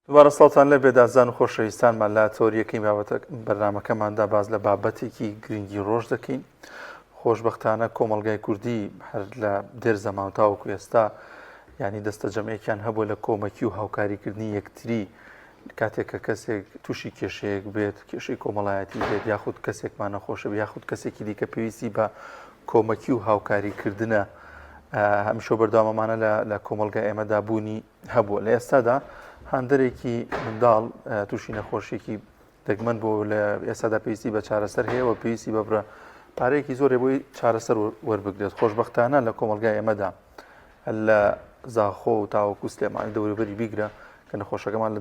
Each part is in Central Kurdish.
دوبارە ساڵتان لە بێدازان و خۆشەویستانمان لە تۆریەکەی بەرنامەکەماندا باز لە بابەتێکی گرنگی ڕۆژ دەکەین. خۆشبەختانە کۆمەڵگای کوردی هەر لە دێر زەمان تاوەکو ئێستا ینی دەستە جەمعیەکیان هەبوو لە کۆمەکی و هاوکاریکردنی یەکتری کاتێک کە کەسێک تووشی کێشەیەک بێت، کێشەی کۆمەڵایەتی بێت، یاخود کەسێکمان نەخۆشە بێت، یاخود کەسێکی دیکە پێویستی بە کۆمەکی و هاوکاریکردنە هەمیشە بەردەوامەمانە لە کۆمەلگای ئێمەدا بوونی هەبووە. لە ئێستادا هەندێکی منداڵ تووشی نەخۆشیێکی دەگمەن بۆ لە ئێستادا پێویستی بە چارەسەر هەیە و پێویستی بەبرە پارەیەکی زۆرێ بۆی چارەسەر وەربگرێت. خۆشبەختانە لە کۆمەلگای ئێمەدا لە زاخۆ و تاوەکو سلێمانی دەوروبەری بیگرە کە نەخۆشەکەمان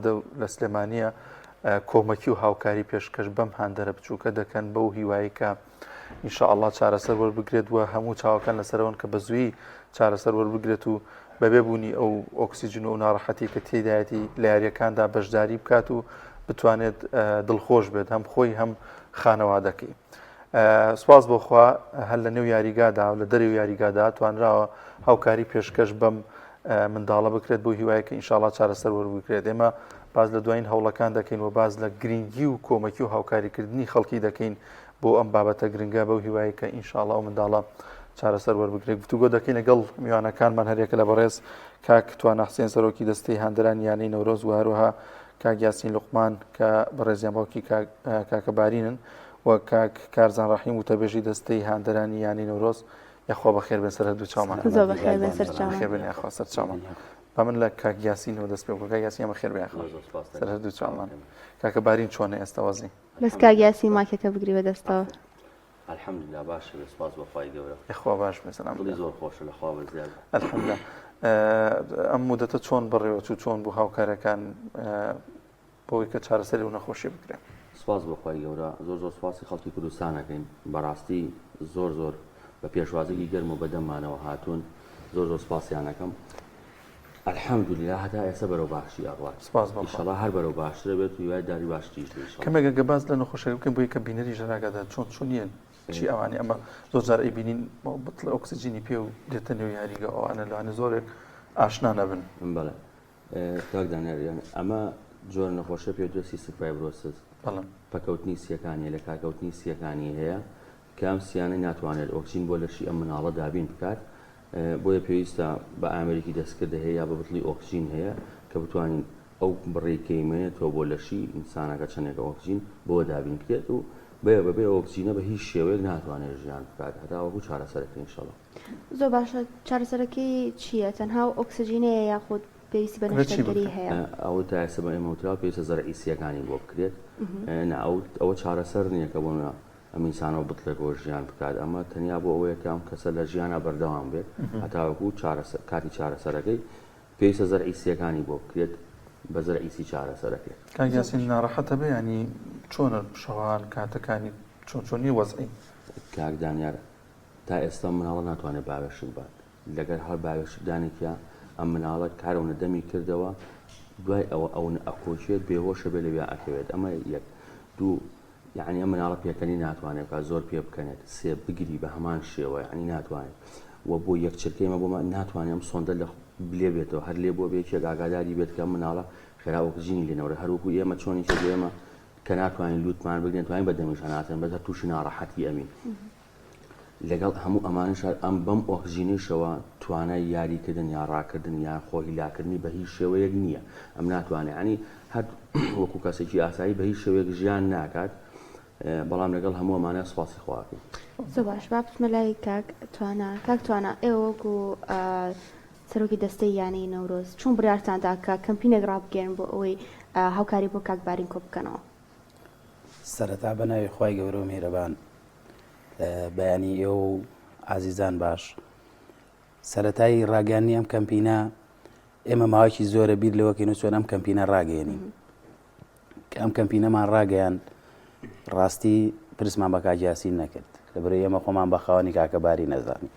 لە سلێمانیە کۆمەکی و هاوکاری پێشکەش بەم هاندەرە بچووکە دەکەن بەو هیوایی کە ئینشاءالله چارەسەر وەربگرێت و هەموو چاوەکان لەسەرەوەن کە بە زووی چارەسەر وەربگرێت و بەبێ بوونی ئەو ئۆکسیجن و ناڕەحەتی کە تێدایەتی لە یاریەکاندا بەشداری بکات و بتوانێت دڵخۆش بێت هەم خۆی هەم خانەوادەکەی. سواز بۆخوا هەر لە نێو یاریگادا و لە دەرەوە یاریگادا توانراوە هاوکاری پێشکەش بەم منداڵە بکرێت بۆ هیوایە کە ئینشاءالله چارەسەر وەربگرێت. ئێمە باز لە دوایین هەوڵەکان دەکەین و باز لە گرنگی و کۆمەکی و هاوکاریکردنی خەڵکی دەکەین بۆ ئەم بابەتە گرنگە بەو هیوایی کە ئینشاءالله ئەو منداڵە چارەسەر وەربگرێت. گفتوگۆ دەکەین لەگەڵ میوانەکانمان هەرێکە لە بەڕێز کاک توانە حسێن سەرۆکی دەستەی هاندەرانی یانەی نەورۆز و هەروەها کاک یاسین لوقمان کە بەڕێزیان باوکی کاکە بارینن و کاک کارزان ڕەحیم و تەبێژی دەستەی هاندەرانی یانەی نەورۆز. یاخوا بەخێر بێن سەر هەردوو چاومان. بەخێر بێن یاخوا سەر چاومان. با من لە کاک یاسینەوە دەست پێ بکەم. کاک یاسین بەخێر بێن یاخوا سەر هەردوو چاومان. کاکە بارین چۆنە ئێستا وەزی؟ بەس کاک یاسین ماکێکە بگری بەدەستەوە. الحەمدوللا باشە سپاس بە خوای گەورە. یخوا باش بێسەلام. دڵی زۆر خۆشە لە خوا بەزیاد. الحەمدوللا. ئەم مودەتە چۆن بڕێوە چۆن بوو هاوکارەکان بۆی کە چارەسەری و نەخۆشی بکرێن؟ سپاس بە خوای گەورە. زۆر سپاسی خەڵکی کوردستانەکەین. بەڕاستی زۆر بە پێشوازێکی گەرم و بەدەممانەوە هاتوون. زۆر سپاسیان دەکەم. الحەمدوللا هەتا ئێستا بەرەو باشی ئاڕوات. سپاس بەخوا. ئینشەڵڵا هەر بەرەو باشترە بێت و هیوای داری باشتریش بێت. کەمێک گەباز لە نەخۆشیەکە بکەین بۆی کە بینەری ژەراگادا چۆنیە چی ئەوانی ئەمە زۆر جار ئەیبینین بڵ ئۆکسیجینی پێ و دێتە نێو یاریگە ئەوانە لەوانە زۆرێک ئاشنا نەبن. بەڵێ کاک دانیار ئەمە جۆر نەخۆشە پێوترێت سیستیک فایبرۆسیس. بەڵێ پەکەوتنی سیەکانی لە کاکەوتنی سیەکانی هەیە کە ئەم سیانە ناتوانێت ئۆکسیجین بۆ لەشی ئەم مناڵە دابین بکات. بۆیە پێویستە بە ئامریکی دەستکرد هەیە یا بە بتڵی ئۆکسیجین هەیە کە بتوانین ئەو بڕێکەیمێنێتەوە بۆ لەشی ئینسانەکە چەندێک ئۆکسیجین بۆ دابین بکرێت و بەبێ ئۆکسیجینە بە هیچ شێوەیەک ناتوانێت ژیان بکات هەتاوەکو چارەسەرەکەی ئینشەڵڵا. زۆر باشە. چارەسەرەکەی چییە؟ تەنها ئۆکسیجینەیە یاخود پێویستی بە نەشتەرگەری هەیە؟ ئەو تا ئێستا بە ئێمەوترا پێویستە زەرعی سیەکانی بۆ بکرێت. ئەوە چارەسەر نییە کە بۆ ئەم ئینسانەوە بتڵێکەوە ژیان بکات. ئەمە تەنیا بۆ ئەوەیە کە ئەم کەسە لە ژیانە بەردەوام بێت هەتاوەکو کاتی چارەسەرەکەی پێویستە زەرعی سیەکانی بۆ بکرێت بە زەرعیسی چارەسەرەکەی. کاک یاسین ناڕەحەتە بێ ینی چۆنە شەوان کاتەکانی چۆنی وەزعی؟ کاک دانیار تا ئێستا مناڵە ناتوانێت باوێشک بات. لەگەر هەر باوێشکدانێکە ئەم مناڵە کارەونە دەمی کردەوە دوای ئەوە ئەکۆچێت بێهۆشە بێ لەوێ ئەکەوێت. ئەمە یەک دوو یعنی ئەم مناڵە پێکەنی ناتوانێت کە زۆر پێ بکەنێت سێ بگری بە هەمان شێوە ینی ناتوانێت و بۆ یەک چرکەیمە بۆمە ناتوانێت ئەم سۆندە لە بلێ بێتەوە هەر لێ بۆ بێکێک ئاگاداری بێت کە مناڵە خێرا ئۆکسیجینی لێنەوە هەروەکو ئێمە چۆنی چ ئێمە کە ناتوانین لوتمان بگرێن توانین بەدەمیشان ناتێن بەدە تووشی ناڕەحەتی ئەمین لەگەڵ هەموو ئەمانش ئەم بەم ئۆکسیجینیشەوە توانای یاریکردن یا ڕاکردن یان خۆهیلاکردنی بە هیچ شێوەیەک نییە. ئەم ناتوانێت ینی هەر وەکو کەسێکی ئاسایی بە هیچ شێوەیەک ژیان ناکات. بەڵام لەگەڵ هەموو ئەمانە سپاسی خواکەین. زۆر باش. با بچمە لای کاک توانە ئێوە وەکو سەرۆکی دەستەی یانەی نەورۆز چۆن بڕیارتاندا کە کەمپینێک ڕابگەێن بۆ ئەوەی هاوکاری بۆ کاک بارین کۆ بکەنەوە؟ سەرەتا بەناوی خوای گەورە و میهرەبان بەیانی ئێوە و ئازیزان باش. سەرەتایی ڕاگەیاندنی ئەم کەمپینە ئێمە ماوەیەکی زۆرە بیر لەوەکەین و چۆن ئەم کەمپینە ڕاگەیەنین. کە ئەم کەمپینەمان ڕاگەیاند ڕاستی پرسمان بە کاک یاسین نەکرد لەبەرەوەی ئێمە خۆمان بە خاوەنی کاکە باری نەزانی.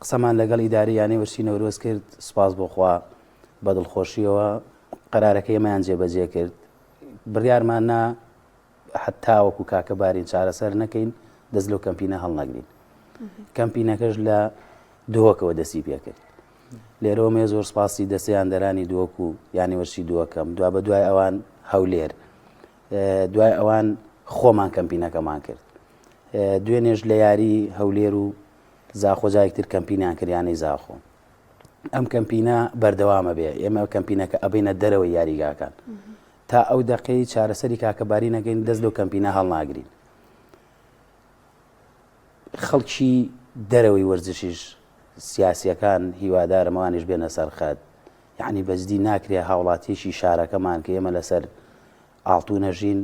قسەمان لەگەڵ ئیداری یانەی وەرسی نەورۆز کرد. سپاس بۆخوا بە دڵخۆشیەوە قەرارەکەی ئێمەیان جێبەجێ کرد. بڕیارمان نا حتا وەکو کاکە بارین چارەسەر نەکەین دەست لەو کەمپینە هەڵنەگرین. کەمپینەکەش لە دۆکەوە دەستی پێ کرد. لێرەوە مێ زۆر سپاسی دەستیان دەرانی دووەکو یانی وەرشی دووەکەم دوا بە دوای ئەوان هەولێر دوای ئەوان خۆمان کەمپینەکەمان کرد دوێنێژ لە یاری هەولێر و زاخۆجایەکتر کەمپینیان کردیانەی زاخۆ ئەم کەمپینە بەردەوامە بێ ئێمە کەمپینەکە ئەبینە دەرەوەی یاریگاکان تا ئەو دەقەی چارەسەری کاکەباری نەکەین دەست لەو کەمپینە هەڵناگرین خەڵکی دەرەوەی وەرزشیش سیاسیەکان هیوادارمەوانیش بێنە سەر خەت یعنی بەجددی ناکرێ هاوڵاتیشی شارەکەمان کە ئێمە لەسەر ئاڵتونەژین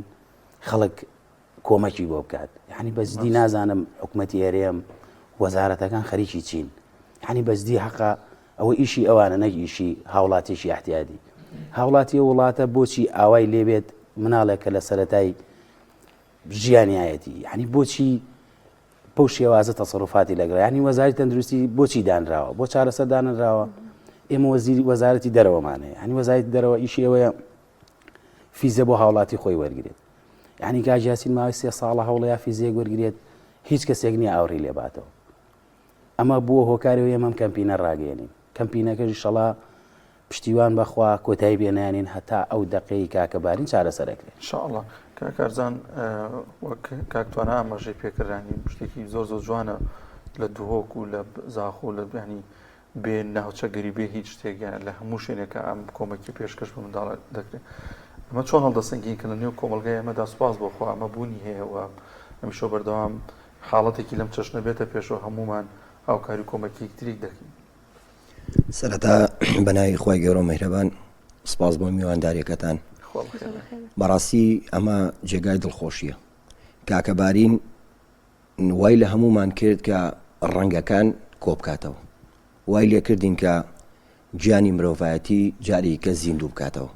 خەڵک کۆمەکی بۆ بکات یعنی بەجددی نازانم حکوومەتی هێرێم وەزارەتەکان خەریکی چین یعنی بەجددی حەقا ئەوە ئیشی ئەوانە نەک ئیشی هاوڵاتیشی احتیادی هاوڵاتی وڵاتە بۆچی ئاوای لێبێت مناڵێکە لە سەرەتای ژیانیایەتی یعنی بۆچی بەو شێوازە تەسەڕوفاتی لەگەڵ ینی وەزارەتی تەندروستی بۆچی دانراوە بۆ چارەسەر دانراوە ئێمە وەزارەتی دەرەوەمانەیە ینی وەزارەتی دەرەوە ئیشی ئەوەیە فیزە بۆ هاوڵاتی خۆی وەرگێت ینی کاژیاسین ماوەی 3 ساڵە هەوڵەیە فیزیەک وەرگێت هیچ کەسێک نییە ئاوڕی لێباتەوە ئەمە بووە هۆکارەوە ئێمەم کەمپینە ڕاگەێنین کەمپینەکەژی شەڵا پشتیوان بەخوا کۆتایی بێنانین هەتا ئەو دەقەی کاکەبارین چارەسەرەکرێت انشاءالله کاکارزان وەک کاکتوانە ئاماژەی پێکردانی شتێکی زۆر زۆر جوانە لە دووهۆک و لە زاخۆ لە ینی بێ ناوچەگەری بێ هیچ شتێکیان لە هەموو شوێنێکە ئەم کۆمەکی پێشکەش بە منداڵ دەکرێت ئەمە چۆن هەڵدەسەنگین کە لە نێو کۆمەلگای ئەمەدا سوپاس بۆخوا ئەمە بوونی هەیە و ئەمیشۆ بەردەوام حاڵەتێکی لەم چەشنە بێتە پێشەوە هەمومان هاوکاری کۆمەکی یەکتری دەکەین سەرەتا بەناوی خوای گەورە و میهرەبان سپاس بۆ میوانداریەکەتان بەڕاستی ئەمە جێگای دڵخۆشیە کاکەبارین وای لە هەمومان کرد کە ڕەنگەکان کۆبکاتەوە وای لێ کردین کە گیانی مرۆڤایەتی جاری کە زیندوو بکاتەوە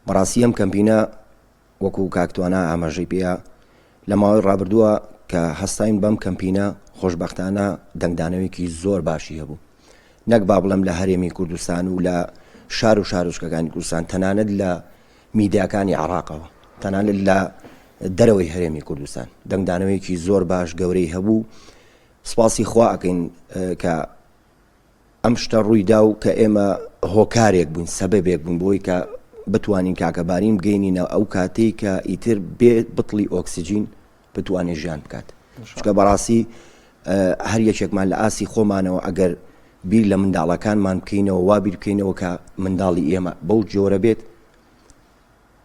بەڕاستی ئەم کەمپینە وەکو کاکتوانە ئاماژەی پێە لە ماوەی ڕابردووە کە هەستاین بەم کەمپینە خۆشبەختانە دەنگدانەوەیەکی زۆر باشی هەبوو نەک با بڵێم لە هەرێمی کوردستان و لە شار و شارۆچکەکانی کوردستان تەنانەت لە میدیاکانی عێراقەوە تەنانەت لە دەرەوەی هەرێمی کوردستان دەنگدانەوەیەکی زۆر باش گەورەی هەبوو سپاسی خوا ئەکەین کە ئەم شتە ڕوویدا و کە ئێمە هۆکارێک بووین سەبەبێک بوون بۆی کە بتوانین کاکەبارین بگەینینە ئەو کاتێک کە ئیتر بێ بتڵی ئۆکسیجین بتوانێت ژیان بکات چکە بەڕاستی هەر یەکێکمان لە ئاسی خۆمانەوە ئەگەر بیر لە منداڵەکانمان بکەینەوە وا بیر بکەینەوە کە منداڵی ئێمە بەو جۆرە بێت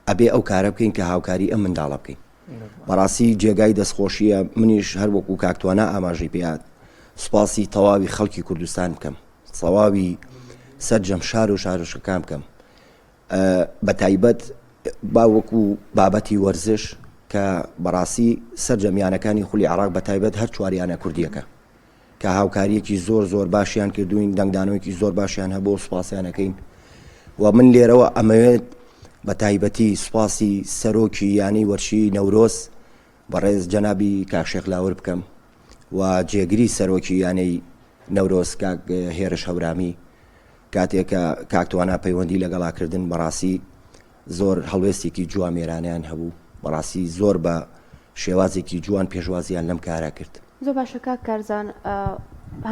ئەبێ ئەو کارە بکەین کە هاوکاری ئەم منداڵە بکەین بەڕاستی جێگای دەستخۆشیە منیش هەر وەکو کاکتوانە ئاماژەی پێات سوپاسی تەواوی خەڵکی کوردستان بکەم سەواوی سەرجەم شار و شارۆچکەکان بکەم بە تایبەت باوەکو بابەتی وەرزش کە بەڕاستی سەرجەمیانەکانی خولی عێراق بە تایبەت هەر چواریانە کوردیەکە کە هاوکاریەکی زۆر زۆر باشیان کردوین دەنگدانەوەیەکی زۆر باشیان هەبوو سوپاسیانەکەین و من لێرەوە ئەمەوێت بە تایبەتی سوپاسی سەرۆکی یانی وەرشی نەورۆز بەڕێز جەنابی کاکشێخ لاوەر بکەم و جێگری سەرۆکی یانەی نەورۆز کاک هێرش هەورامی کاتێککە کاکتوانە پەیوەندی لەگەڵاکردن بەڕاستی زۆر هەڵوێستێکی جوان مێرانیان هەبوو بەڕاستی زۆر بە شێوازێکی جوان پێشوازیان لەم کارە کرد زۆر باشە کاک کارزان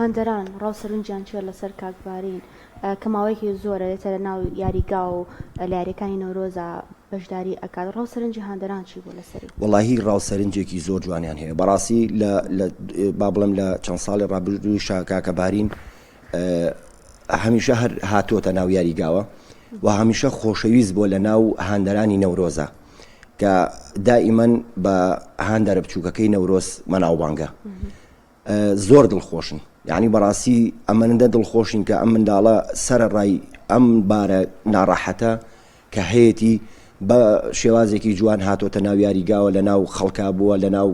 هەندەران ڕاوسەرنجیان چێر لەسەر کاکبارین کە ماوەیەکی زۆرە دێتە لە ناو یاریگا و لە یاریەکانی نەورۆزە بەشداری ئەکات ڕاوسەرنجی هەندەران چی بۆ لەسەری وەڵاهی ڕاوسەرنجێکی زۆر جوانیان هەیە بەڕاستی با بڵێم لە چەند ساڵی ڕابردووی کاکەبارین هەمیشە هەر هاتۆتە ناو یاریگاوە و هەمیشە خۆشەویست بۆ لە ناو هاندەرانی نەورۆزە کە دائیمەن بە هاندەرە بچووکەکەی نەورۆز مەناوبانگە زۆر دڵخۆشن یعنی بەڕاستی ئەمەندە دڵخۆشین کە ئەم منداڵە سەرڕای ئەم بارە ناڕەحەتە کە هەیەی بە شێوازێکی جوان هاتۆتە ناو یاریگاوە لە ناو خەڵکا بووە لە ناو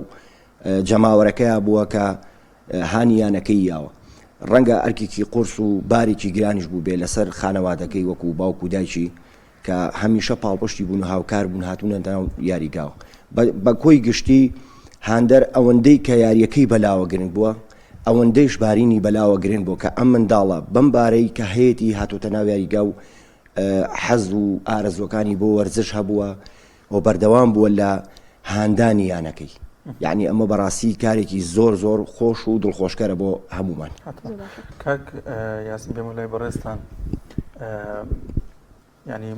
جەماوەرەکەیە بووە کە هانیانەکەی یاوە ڕەنگە ئەرکێکی قورس و بارێکی گرانیش بوو بێ لەسەر خانەوادەکەی وەکو باوکو دایکی کە هەمیشە پاڵپشتی بوون و هاوکار بوون هاتوونە ناو یاریگاوە بە کۆی گشتی هاندەر ئەوەندەی کە یاریەکەی بەلاوە گرنگ بووە ئەوەندەیش بارینی بەلاوە گرنگ بوو کە ئەم منداڵە بەم بارەی کە هەیەی هاتوتە ناو یاریگا و حەز و ئارەزوەکانی بۆ وەرزش هەبووە و بەردەوام بووە لە هاندانی یانەکەی یعنی ئەمە بەڕاستی کارێکی زۆر زۆر خۆش و دڵخۆشکارە بۆ هەمومان. کاک یاسین بێمە لای بەڕێستان ینی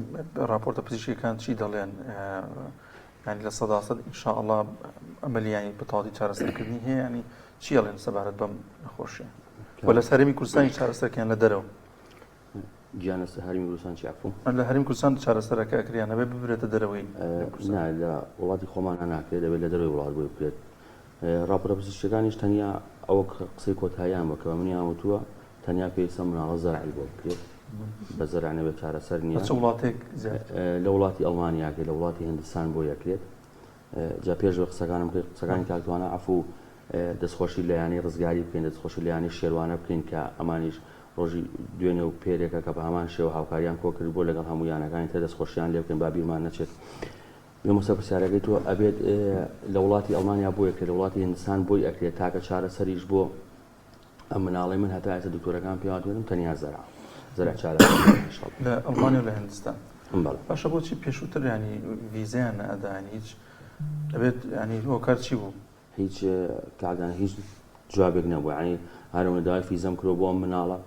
راپۆرتە پزیشکیەکان چی دەڵێن ینی لە 100% ئینشاءڵڵا ئەمەلیانی بەتەواوی چارەسەرکردنی هەیە ینی چی دەڵێن سەبارەت بەم نەخۆشیە بۆ لە هەرێمی کوردستانی چارەسەرکیان لە دەرەوە گیانە هەرمی کوردستان چی عفو لە هەرێمی کوردستان چارەسەرەکە کریانە بێ ببرێتە دەرەوەی لە وڵاتی خۆمان ناکرێت دەبێت لە دەروی وڵات بۆی بکرێت راپۆرتە پزیشکیەکانیش تەنیا ئەوە قسەی کۆتاییان بە کە منیان وتووە تەنیا پێویستە مناڵە زەرعی بۆ بکرێت بە زەرع نەبێت چارەسەر نییە وڵاتێک لە وڵاتی ئەڵمانیاکە لە وڵاتی هندستان بۆ یەکرێت جا پێش بە قسەکانی کاکتوانە عفو دەستخۆشی لەیانی ڕزگاری بکەین دەستخۆشی لەیانی شێوانە بکەین کە ئەمانیش ڕۆژی دوێنێ و پێرێکە کە بە هەمان شێوە هاوکاریان کۆکرد بۆ لەگەڵ هەموویانەکانی تر دەستخۆشیان لێ بکەین با بیرمان نەچێت مەسە پرسیارەکەی تۆ ئەبێت لە وڵاتی ئەڵمانیا بۆ یەکرێت لە وڵاتی هندستان بۆی ئەکرێت تاکە چارەسەریش بۆ ئەم مناڵی من هەتایەتە دکتۆرەکان پێواتێنم تەنیا زەرع چارە لە ئەڵمانیا و لە هندستان باشە بۆچی پێشووتر ینی ویزیان ئەدانی هیچ دەبێت ینی هۆکار چی بوو هیچ کاگان هیچ جوابێک نەبوو ینی هەرەوە داوای فیزەم کرۆ بۆ ئەم مناڵە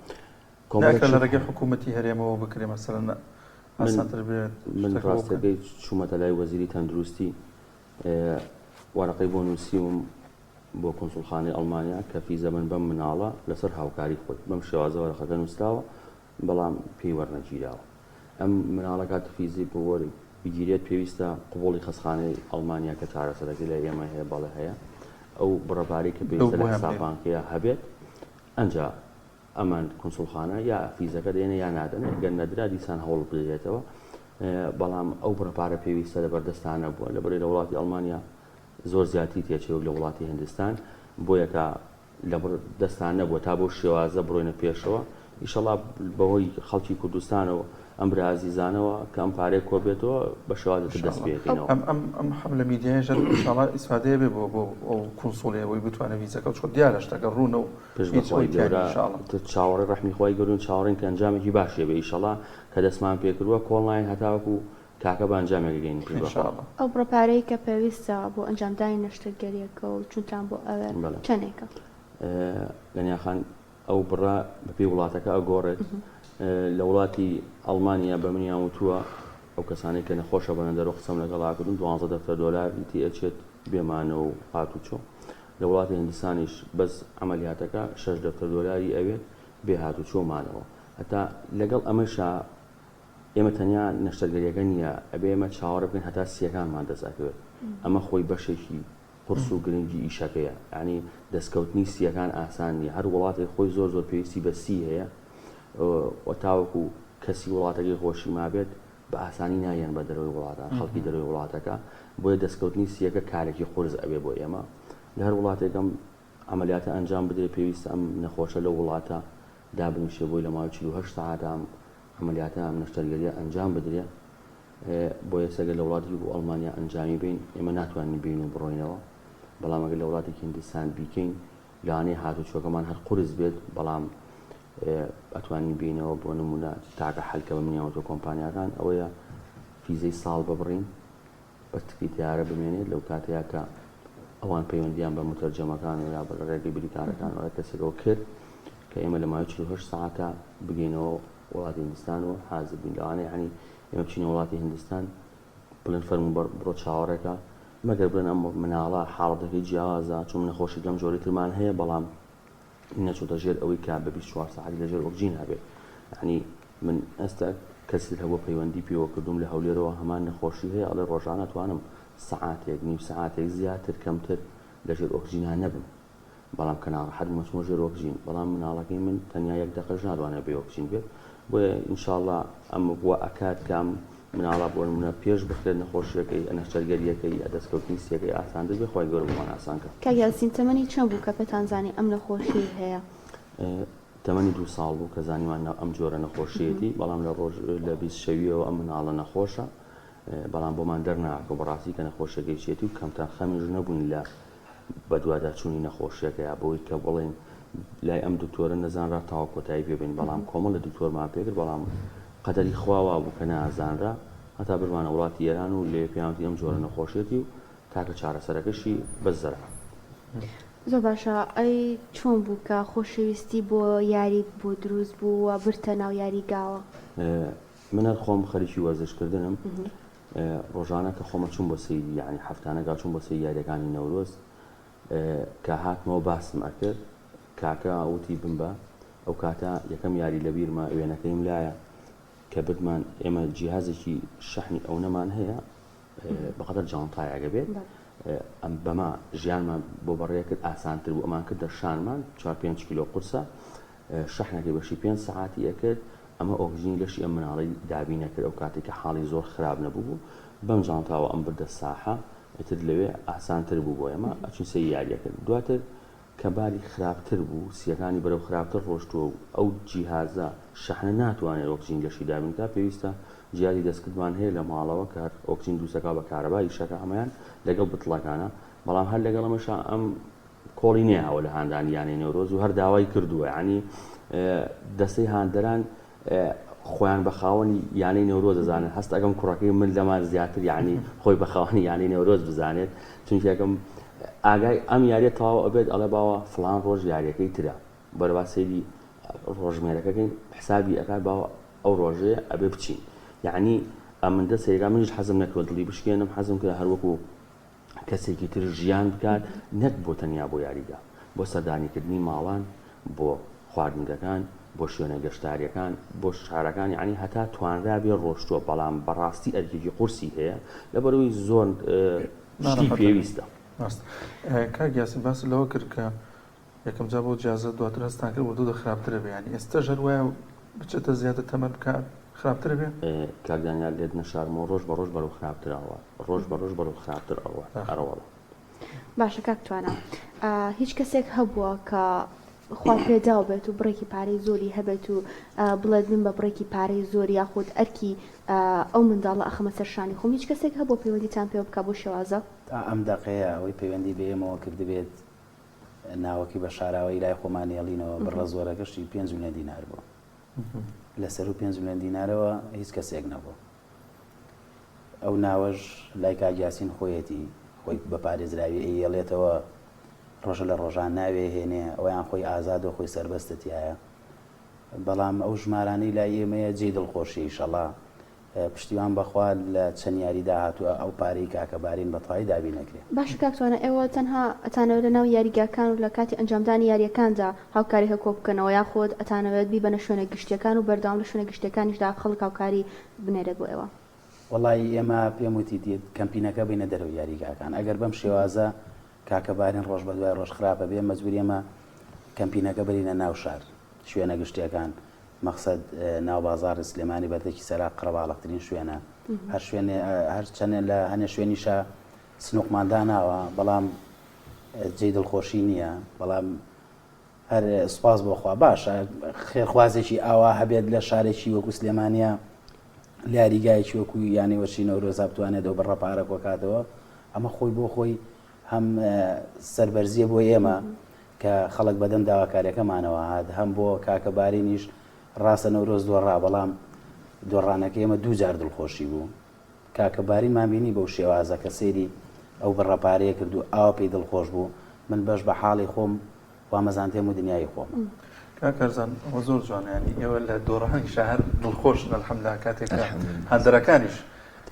لە ڕێگەی حکوومەتی هەرێمەوە بکرێ مەسەلەن ئاسانتر بێت من ڕاستەکەی چوومەتە لای وەزیری تەندروستی وەرەقەی بۆ نووسیوم بۆ کۆنسوڵخانەی ئەڵمانیا کە فیزە من بەم مناڵە لەسەر هاوکاری خۆت بەم شێوازە وەرەقەکە نووسراوە بەڵام پێی وەرنەگیراوە ئەم مناڵە کات فیزی بۆ وەری بگیرێت پێویستە قوبوڵی خەسخانەی ئەڵمانیا کە چارەسەرەکەی لە ئێمە هەیە بەڵێ هەیە ئەو بڕەباری کە پێویستە لە حسابانکەیە هەبێت ئەنجا ئەمان کۆنسوڵخانە یا فیزەکە دێنە یا نادەنێ گەر نەدرا دیسان هەوڵ بدرێتەوە بەڵام ئەو بڕەپارە پێویستە لە بەردەستانە بووە لەبەرێ لە وڵاتی ئەڵمانیا زۆر زیاتی تێچێت لە وڵاتی هندستان بۆ یەکە لە دەستان نەبووە تا بۆ شێوازە بڕۆینە پێشەوە ئیشەڵا بەهۆی خەڵکی کوردستانەوە ئەم برا عزیزانەوە کە ئەم پارێک کۆبێتەوە بە شێوازە دەست پێکەینەوە ئەم حەم لە میدیایژە ئینشاڵڵا ئیسفادەیە بێ بۆ ئەو کونسوڵیەوەی بتوانێت ویزەکە چۆ دیارە شتەکە ڕوونە و چاوەڕێ ڕەحمی خۆی گەورن چاوەڕێن کە ئەنجامێکی باشیە بێ ئیشەڵا کە دەستمان پێکردووە کۆڵناین هەتاوەکو کاکە بە ئەنجامێکگەین ئەو بڕپارەی کە پێویستە بۆ ئەنجامدانی نەشتەرگەریەکە و چونتان بۆ ئەوە چەندێکە گەنیاخان ئەو بڕا بەپێی وڵاتەکە ئەگۆڕێت لە وڵاتی ئەڵمانیا بە منیان وتووە ئەو کەسانی کە نەخۆشە بەنە دەرەوە قسەم لەگەڵاکردن 12 دەفتەر دۆلار ئیتی ئەچێت بێمانەوە و هاتوچۆ لە وڵاتی هندستانیش بەس عملیاتەکە 6 دەفتەر دۆلاری ئەوێت بێ هاتوچۆمانەوە هەتا لەگەڵ ئەمەشا ئێمە تەنیا نەشتەرگەریەکە نییە ئەبێ ئێمە چاوەڕێ بکەین هەتا سیەکانمان دەزاکەوێت ئەمە خۆی بەشێکی قرس و گرنگی ئیشەکەیە ینی دەستکەوتنی سیەکان ئاسان نیە هەر وڵاتی خۆی زۆر زۆر پێویستی بە سی هەیە وەتاوەکو کەسی وڵاتەکەی خۆشی مابێت بە ئاسانی نایەن بە دەرەوەی وڵاتان خەڵکی دەرەوەی وڵاتەکە بۆیە دەستکەوتنی سیەکە کارێکی قرس ئەبێ بۆ ئێمە لە هەر وڵاتێکم عملیاتە ئەنجام بدرێت پێویستە ئەم نەخۆشە لە وڵاتە دابنیشێ بۆی لە ماوەی 48 ساعات عملیاتە ئەم نەشتەرگەریە ئەنجام بدرێت بۆ یەسەگە لە وڵاتی بۆ ئەڵمانیا ئەنجامی بین ئێمە ناتوانین بین و بڕۆینەوە بەڵام ئەگەر لە وڵاتی هندستان بیکەین لەوانەیە هاتوچۆکەمان هەر قورس بێت بەڵام ئەتوانین بینەوە بۆ نمونە تاکە حەلکە بە منیاوەتۆ کۆمپانیاکان ئەوەیە فیزەی ساڵ ببڕین بە تکی دیارە بمێنێت لەو کاتەیە کە ئەوان پەیوەندیان بە متەرجەمەکان و یا بە ڕێگەی بریکارەکان وە کەسێکەوە کرد کە ئێمە لە ماوەی 48 ساعاتە بگەینەوە وڵاتی هندستان و حازر بین لەوانەیە ینی ئێمە بچینە وڵاتی هندستان بڵێن فەرمون بڕۆ چاوەڕێکە مەگەر بڵێن ئەم مناڵە حاڵەتەکەی جیاوازە چون نەخۆشی لەم جۆری ترمان هەیە بەڵام نەچۆتە ژێر ئەوەی کا بە 24 ساعتی لەژێر ئۆکسجین هەبێت ینی من ئێستا کەسی هەبوو پەیوەندی پێوە کردوم لە هەولێرەوە هەمان نەخۆشی هەیە ئەڵێ ڕۆژانە توانم سەعاتێک نیم سەعاتێک زیاتر کەمتر لەژێر ئۆکسجینان نەبم بەڵام کە ناڕەحەت مەچمۆ ژێر ئۆکسجین بەڵام مناڵەکەی من تەنیا 1 دقیقەش ناتوانێت بێ ئۆکسجین بێت بۆیە ئینشاءڵڵا ئەم بووە ئەکات کام مناڵە بۆ نمونە پێش بخرێت نەخۆشیەکەی نەشتەرگەریەکەی دەستکەوتنی سیەکەی ئاساندر بێ خۆی گەورە بۆمان ئاسان کرد. کاک یاسین تەمەنی چەند بوو کە پێتانزانی ئەم نەخۆشی هەیە؟ تەمەنی 2 ساڵ بوو کە زانیمان ئەم جۆرە نەخۆشیەتی بەڵام لە ڕۆژ لە 20 شەویەوە ئەم مناڵە نەخۆشە بەڵام بۆمان دەرناکە بەڕاستی کە نەخۆشیەکەی چێتی و کەمتان خەمیش نەبوون لە بەدواداچوونی نەخۆشیەکە یا بۆی کە بڵێن لای ئەم دکتۆرە نەزانرا تاوا کۆتایی پێبین بەڵام کۆمەڵ لە دکتۆرمان پێکرد بەڵام قەدەری خواوا بوو کە نازانرا هەتا بڕوانە وڵاتی ئێران و لێ پێیانوتی ئەم جۆرە نەخۆشیەتی و تاکە چارەسەرەکەشی بەزەرە. زۆر باشە. ئەی چۆن بوو کە خۆشەویستی بۆ یاری بۆ دروست بوو و برتە ناو یاریگاوە؟ منە خۆم خەریکی وەرزشکردنم ڕۆژانە کە خۆمە چوون بۆ سەیری یعنی هەفتانەگا چوون بۆ سەیری یاریەکانی نەورۆز کە هاتمەوە باسم ئەکرد کاکە وتی بمبە ئەو کاتە یەکەم یاری لە بیرمە وێنەکەیم لایە کە بتمان ئێمە جیهازێکی شەحنی ئەو نەمان هەیە بەقەدر جانتایەگە بێت ئەم بەما ژیانمان بۆ بەڕێ کرد ئاسانتر بوو ئەمان کردە شانمان 4-5 کیلۆ قورسە شەحنەکەی بەشی 5 سەعاتی ئەکرد ئەمە ئۆکسجین لەشی ئەم مناڵی دابینەکرد ئەو کاتێککە حاڵی زۆر خراپ نەبوو بەم جانتاوە ئەم بردە ساحە ئتر لەوێ ئاسانتر بوو بۆ ئێمە ئەچین سەی یاریەکرد دواتر کە باری خراپتر بوو سیەکانی بەرەو خراپتر ڕۆشتووە و ئەو جیهازە شەحنە ناتوانێت ئۆکسجین لەشی دابینکە پێویستە جیهازی دەستکردمان هەیە لە ماڵەوە کە ئۆکسجین دووسەکە بە کارەبایی شەکە هەمایان لەگەڵ بتڵەکانە بەڵام هەر لەگەڵ ئەمەشا ئەم کۆڵی نێهاوە لە هاندانی یانەی نەورۆز و هەر داوای کردووە ینی دەستەی هاندەران خۆیان بە خاوەنی یانەی نەورۆز دەزانێت هەست ئەگەم کوڕەکەی من لەمان زیاتر یعنی خۆی بە خاوەنی یانەی نەورۆز بزانێت چونکە یەکەم ئاگای ئەم یاریە تەواو ئەبێت ئەڵێ باوە فڵان ڕۆژ یاریەکەی ترە بەرەبا سەیری ڕۆژمێرەکەکەین حسابی ئەکات باوە ئەو ڕۆژەیە ئەبێ بچین یعنی ئەمەندە سەیرا منیش حەزم نەکرد دڵی بشکێنم حەزم کرد هەروەکو کەسێکی تر ژیان بکات نەک بۆ تەنیا بۆ یاریگا بۆ سەردانیکردنی ماڵان بۆ خواردنگەکان بۆ شوێنە گەشتاریەکان بۆ شارەکان یعنی هەتا توانرا بێ ڕۆشتووە بەڵام بەڕاستی ئەرکێکی قورسی هەیە لەبەرەوەی زۆر شتی پێویستە. کاک یاسین باس لەوە کرد کە یەکەم جا بۆ جیازە دواتر هەستان کرد وردوو دە خراپترە بێ ینی ئێستا ژەر وایە بچێتە زیاتر تەمەەن بکات خراپترە بێ کاکدانیان لێت نەشارمەوە ڕۆژ بە ڕۆژ بەرەو خراپترەوە ڕۆژ بە ڕۆژ بەرەو خراپتر ئەڕەوە. باشە کاکتوانە هیچ کەسێک هەبووە کە خوا پێداو بێت و بڕێکی پارەی زۆری هەبێت و بڵێت من بە بڕێکی پارەی زۆری یاخود ئەرکی ئەو منداڵە ئەخەمە سەرشانی خۆم هیچ کەسێک هەبوو پەیوەندیتان پێ بکە بۆ شێوازە تا ئەم دەقەیە ئەوەی پەیوەندی بێمەوە کردبێت ناوەکی بە شاراوەی لای خۆمانێڵینەوە بڕە زۆرەکەشی 5 میلیۆن دینار بوو لەسەر و 5 میلیۆن دینارەوە هیچ کەسێک نەبوو ئەو ناوەش لای کاک یاسین خۆیەتی خۆی بە پارێزراوی ئێڵێتەوە ڕۆژە لە ڕۆژان ناوێ هێنێ ئەویان خۆی ئازاد و خۆی سربەستەتیایە بەڵام ئەو ژمارانی لای ئێمەیە جێی دڵخۆشی ئینشەڵا پشتیوان بەخوا لە چەند یاریدا هاتووە ئەو پارەی کاکەبارین بەتەواوی دابین نەکرێت. باشە کاکتوانە ئێوە تەنها ئەتانەوێت لە ناو یاریگاکان و لە کاتی ئەنجامدانی یاریەکاندا هاوکاری هەکۆ بکەنەوە یاخۆت ئەتانەوێت بیبەنە شوێنە گشتیەکان و بەردەوام لە شوێنە گشتەکانیشدا خەڵک هاوکاری بنێرێت بۆ ئێوە؟ وەڵی ئێمە پێم وتی دیت کەمپینەکە بینە دەرەوە یاریگاکان ئەگەر بەم شێوازە کاکەبارین ڕۆژ بە دوای ڕۆژ خراپە بێ مەجبوری ئێمە کەمپینەکە بەرینە ناو شار شوێنە گشتیەکان مەقسەد ناو بازار سلێمانی بەردێکی سەرا قڕەباڵەترین شوێنە هەر شوێنێ هەر چەندێ لە هەنێ شوێنیشە سنووقماندا ناوە بەڵام جێی دڵخۆشی نییە بەڵام هەر سوپاس بۆخوا باشە خێرخوازێکی ئاوا هەبێت لە شارێکی وەکو سلێمانیا یاریگایکی وەکو یانی وەشی نەورۆز بتوانێت ئەو بڕە پارە کۆکاتەوە ئەمە خۆی بۆ خۆی هەم سەربەرزیە بۆ ئێمە کە خەڵک بەدەم داواکاریەکەمانەوە هات هەم بۆ کاکەبارینیش ڕاستە نەورۆز دۆڕا بەڵام دۆڕانەکە ئێمە دوو جار دڵخۆشی بوو کاکەبارینمان بینی بەو شێوازە کە سێری ئەو بڕەپارەیە کرد و ئاوا پێی دڵخۆش بوو من بەش بە حاڵی خۆم وامەزانتێم و دنیای خۆم. کاکەرزان ئەوە زۆر جوانیانی ئێوە لە دۆڕانی شەهر دڵخۆشن ئەلحەمدولیلا کاتێکە هەندەرەکانیش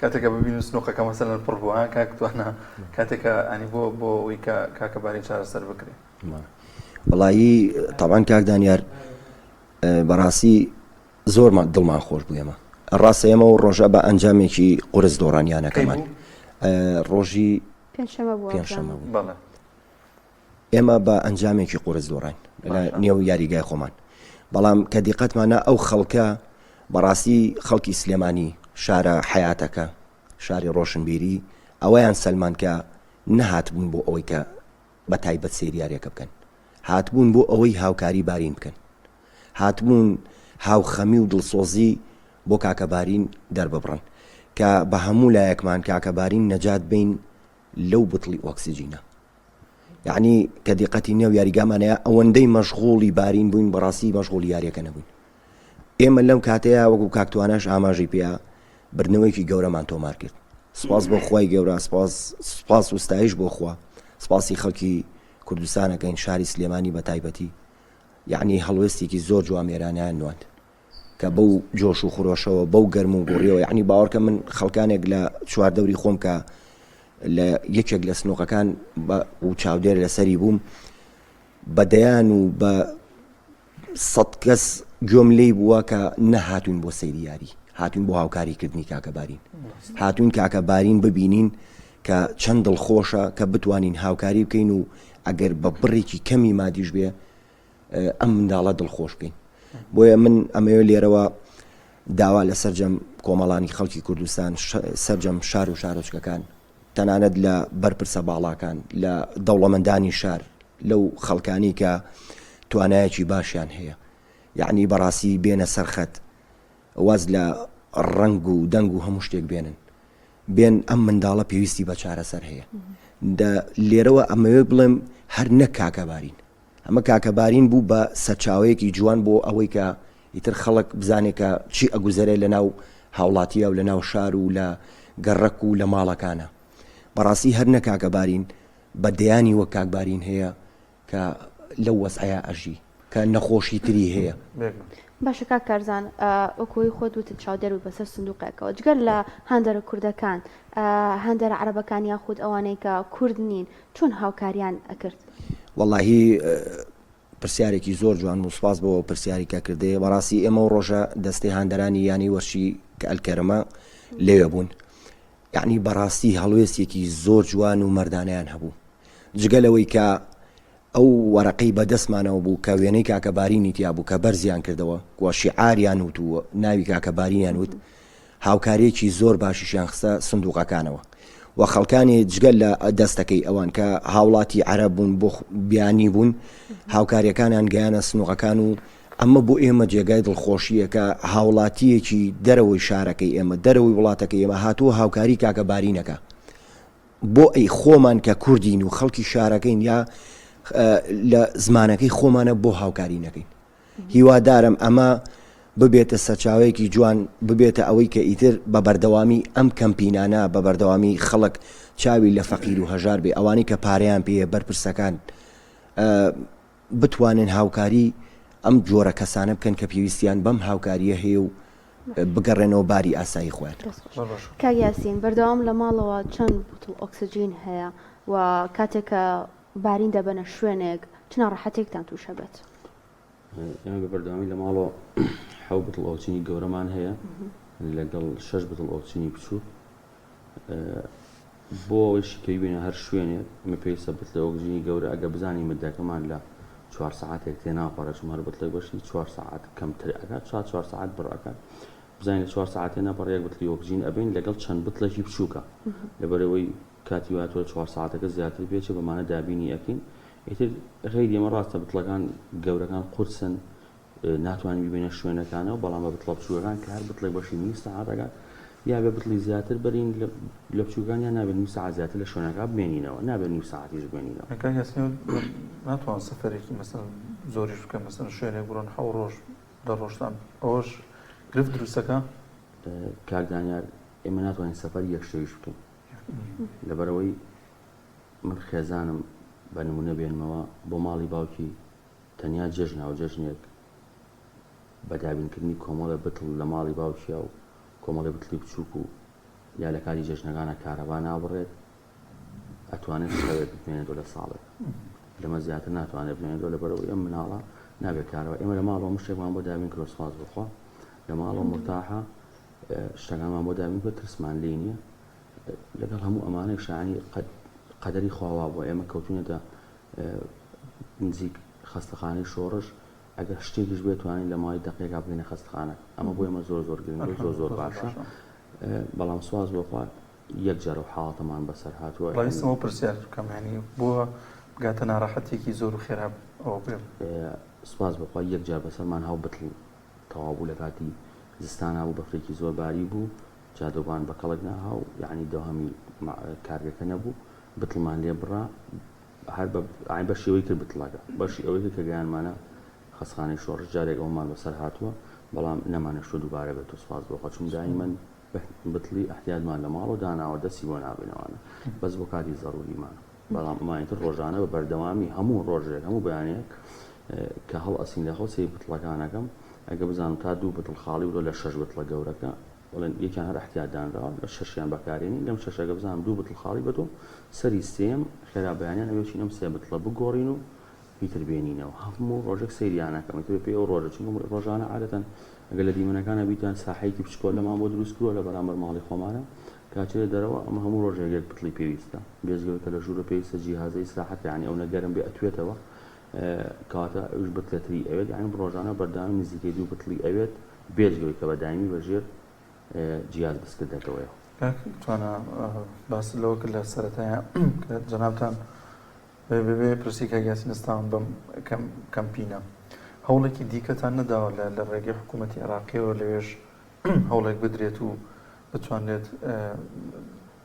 کاتێکە ببین سنووقەکە مەسەلەن پڕ بووە کاکتوانە کاتێکە ئەنی بۆ ئەوەی کە کاکەبارین چارەسەر بکرێت. وەڵایی تاوان کاک دانیار بەڕاستی زۆر دڵمان خۆش بوو ئێمە ڕاستە ئێمە و ڕۆژە بە ئەنجامێکی قورس دۆڕانیانەکەمان ڕۆژی پێنجشەمە بوو ئێمە بە ئەنجامێکی قورس دۆڕین لە نێو یاریگای خۆمان بەڵام کە دیقەتمانە ئەو خەڵکە بەڕاستی خەڵکی سلێمانی شارە حیاتەکە شاری ڕۆشنبیری ئەوەیان سەلمان کە نەهاتبوون بۆ ئەوەی کە بە تایبەت سێریارێکە بکەن هاتبوون بۆ ئەوەی هاوکاری بارین بکەن هاتبوون هاوخەمی و دڵسۆزی بۆ کاکەبارین دەرببڕن کە بە هەموو لایەکمان کاکەبارین نەجات بین لەو بتڵی ئۆکسیجینە یعنی کە دیقەتی نێو یاریگامانەیە ئەوەندەی مەشغوڵی بارین بووین بەڕاستی مەشغوڵی یاریەکە نەبووین ئێمە لەم کاتەیە وەکو کاکتوانەش ئاماژی پێە بردنەوەیکی گەورەمان تۆمار کرد سپاس بۆ خوای گەورە، سپاس وستایش بۆ خوا، سپاسی خەڵکی کوردستانەکەین، شاری سلێمانی بە تایبەتی، یعنی هەڵوێستێکی زۆر جوان مێرانیان نواند کە بەو جۆش و خۆشەوە بەو گەرم و گۆڕیەوە، یعنی باوەڕکە من خەڵکانێک لە چواردەوری خۆم کە لە یەکێک لە سنووقەکان و چاودێر لەسەری بووم بەدەیان و بە 100 کەس گوێم لێی بووە کە نەهاتوین بۆ سەیری یاری، هاتوین بۆ هاوکاریکردنی کاکەبارین، هاتوین کاکەبارین ببینین کە چەند دڵخۆشە کە بتوانین هاوکاری بکەین و ئەگەر بە بڕێکی کەمی مادیش بێ ئەم منداڵە دڵخۆش بکەین. بۆیە من ئەمەوێ لێرەوە داوا لە سەرجەم کۆمەڵانی خەڵکی کوردستان، سەرجەم شار و شارۆچکەکان، تەنانەت لە بەرپرسە باڵاکان، لە دەوڵەمەندانی شار، لەو خەڵکانی کە توانایەکی باشیان هەیە، یعنی بەڕاستی بێنە سەرخەت واز لە ڕنگ و دەنگ و هەموو شتێک بێن ئەم منداڵە پێویستی بە چارەسەر هەیە. لێرەوە ئەمەوێ بڵێم هەر نەک کاکەبارین، ئەمە کاکەبارین بوو بە سەرچاوەیەکی جوان بۆ ئەوەی کە ئیتر خەڵک بزانێت کە چی ئەگوزەرێ لە ناو هاوڵاتیە و لە ناو شار و لە گەڕەک و لە ماڵەکانە. بەڕاستی هەر نەک کاکەبارین بە دەیانی وەک کاکبارین هەیە کە لەو وەسعەیە ئەژی کە نەخۆشی تری هەیە. باشە کاک کارزان، ئۆکۆی خۆت وتت چاودێر و بەسەر سندوقێکەوە، جگەر لە هەندێرە کوردەکان، هەندێرە عەرەبەکان یاخود ئەوانەی کە کورد نین، چۆن هاوکاریان ئەکرد؟ وەڵاهی پرسیارێکی زۆر جوان و سوپاس بۆ پرسیاری کە کردێ. بەڕاستی ئێمە ڕۆژە دەستەی هاندەرانی یانی وەرشی کە ئەلکەرەمە لێوێ بوون، یعنی بەڕاستی هەڵوێستێکی زۆر جوان و مەردانیان هەبوو، جگەلەوەی کە ئەو وەرەقەی بەدەستمانەوە بوو کە وێنەی کاکەبارینی تیا بوو کە بەرزیان کردەوە وە شیعاریان وتووە، ناوی کاکەبارینیان وت، هاوکاریەکی زۆر باشیشیان خستە سندوقەکانەوە و خەڵکانی جگەل لە دەستەکەی ئەوان کە هاوڵاتی عەرەب بوون بۆ بیانی بوون، هاوکاریەکانیان گەیانە سندوقەکان و ئەمە بۆ ئێمە جێگای دڵخۆشیە کە هاوڵاتیەکی دەرەوەی شارەکەی ئێمە، دەرەوەی وڵاتەکەی ئێمە هاتووە هاوکاری کاکەبارینەکە بۆ ئەی خۆمان کە کوردین و خەڵکی شارەکەین یا لە زمانەکەی خۆمانە بۆ هاوکاری نەکەین. هیوادارم ئەمە ببێتە سەرچاوەیەکی جوان، ببێتە ئەوەی کە ئیتر بە بەردەوامی ئەم کەمپینانە بە بەردەوامی خەڵک چاوی لە فەقیر و هەژار بێ، ئەوانەی کە پارەیان پێیە بەرپرسەکان بتوانن هاوکاری ئەم جۆرە کەسانە بکەن کە پێویستیان بەم هاوکاریە هەیە و بگەڕێنەوە باری ئاسایی خۆیان. کاک یاسین، بەردەوام لە ماڵەوە چەند بوتڵ ئۆکسجین هەیە و کاتێکە بارین دەبەنە شوێنێک چ ناڕەحەتێکتان تووشە بێت؟ ئێمە بە بەردەوامی لە ماڵەوە 7 بوتڵ ئۆکسجینی گەورەمان هەیە لەگەڵ 6 بوتڵ ئۆکسجینی بچووک، بۆ ئەوەیشی کە ببینە هەر شوێنێک ئمە پێویستە بتڵی ئۆکسجینی گەورە ئەگە بزانانی مدەکەمان لە 4 ساعتێک تێناپەڕێ هەر بتڵی بەشی 4 ساعت کەمتر ئەکات 4 ساعت بڕەکات، بزانین لە 4 ساعتێ ناپەڕەیەک بتڵی ئۆکسجین ئەبین لەگەڵ چەند بتڵێکی بچووکە، لەبەرەوەی کاتی واتوە 4 ساعتەکە زیاتر بێچێ بەمانە دابینی ئەکەین. ئیتر غەیری ئەمە ڕاستە بتڵەکان گەورەکان قورسن ناتوانین ببینە شوێنەکانەوە، بەڵام بە بتڵە بچووەکان کە هەر بتڵێک بەشی نیم ساعتەکە یا بێ بتڵی زیاتر بەرین لە بچووکان یا نابێت نیم ساعت زیاتر لە شوێنەکە بمێنینەوە، نابێت نیم ساعتیش بمێنینەوە. ناتوان سەفەرێکی مەسەڵەن زۆریش بکەن، مەسەڵەن شوێنێک بڕۆن 7 ڕۆژ 10 ڕۆژتان ئەوەش گرفت دروستەکە؟ کاک دانیار، ئێمە ناتوانین سەفەر یەک شەویش بکەین، لەبەرەوەی من خێزانم بە نمونە بێنمەوە بۆ ماڵی باوکی تەنیا جەژنە و جەژنێک بە دابینکردنی کۆمەڵە بتڵ لە ماڵی باوکیە و کۆمەڵی بتڵی بچووک و یا لە کاری جەژنەکانە کارەبا نابڕێت، ئەتوانێت شەوێت بمێنێتەوە لە ساڵێک، لەمە زیاتر ناتوانێت بمێنێتەوە لەبەرەوەی ئەم مناڵە نابێت کارەوە. ئێمە لە ماڵەوە شتێکمان بۆ دابین کرۆ سپاس بخوا لە ماڵەوە مرتاحە، شتەکانمان بۆ دابین کرد ترسمان لێ نییە، لەگەڵ هەموو ئەمانەی شایانی قەدەری خواوا بۆ ئێمە کەوتونێتە نزیک خەستەخانەی شۆڕش، ئەگەر شتێکیش بێتوانین لە ماوەی دەقێکا بگەینە خەستەخانە، ئەمە بۆ ئێمە زۆر گرنگە و زۆر باشە. بەڵام سواز بۆخوا یەک جار و حاڵەتەمان بەسەر هاتووە. ڕایستەوە پرسیار بکەم، یعنی بۆ بگاتە ناڕەحەتێکی زۆر و خێرا ئەوە بێ. سواز بۆخوا یەک جار بەسەرمان هاو بتڵ تەواو بوو لە کاتی زستانە بوو، بەفرێکی زۆر باری بوو، جادۆبان بە کەڵک ناهاو، یعنی دەوهەمی کارگەکە نەبوو، بتڵمان لێ بڕا هەر بە شێوەی کرد بتڵەکە، بەشی ئەوەی کە گەیانمانە خەستەخانەی شۆڕش جارێک ئەومان بەسەر هاتووە، بەڵام نەمانەشتووە دووبارە بێت و سواز بۆخوا چون دایمەن بتڵی احتیاجمان لە ماڵ و داناوە دەستی بۆ نابێنەوانە بەس بۆ کاتی زەڕوریمانە بەڵام ئەمانیتر ڕۆژانە بە بەردەوامی هەموو ڕۆژێک هەموو بەیانەیەک کە هەڵ ئەسین لە خۆسی بتڵەکانەکەم ئەگە بزانم تا 2 بتڵ خاڵی و لە 6 بتڵە گەورەکە وڵێن یەکیان هەر احتیاجدانراوە لە 6یان بەکارێنی لەم 6 بزانم 2 بتڵ خاڵی بەتۆ سەری سێم خێرا بەیانیان ئەوێکی ئەم 3 بتڵە بگۆڕین و پیتر بێنینەوە هەموو ڕۆژێک سەیریانەکەم پێ ئەو ڕۆژە چون ڕۆژانە عادەتەن ئەگەر لە دیمەنەکانە بیتان ساحەیەکی بچکۆل لەمان بۆ دروست کردووە لە بەرامبەر ماڵی خۆمانە کاتێ دەرەوە ئەمە هەموو ڕۆژێک یەک بتڵی پێویستە بێزگەوەی کە لە ژوورە پێویستە جیهازەی سراحەت یعنی ئەو نەگەرم بێ ئەتوێتەوە کاتە ئەوش بتلێتری ئەوێت یعنی ڕۆژانە بەردەوام نزیکەی 2 بتڵی ئەوێت بێزگەوەی کە بەدایمی بەژێر جیاز دەستکردێتەوەیە توانە باس لەوە کرد لە سەرەتایە کە جەنابتان بێ پرسی کاگیاسینستان بەم کەمپینە هەوڵێکی دیکەتان نەداوە لە ڕێگەی حکوومەتی عێراقیەوە لەوێش هەوڵێک بدرێت و بتوانێت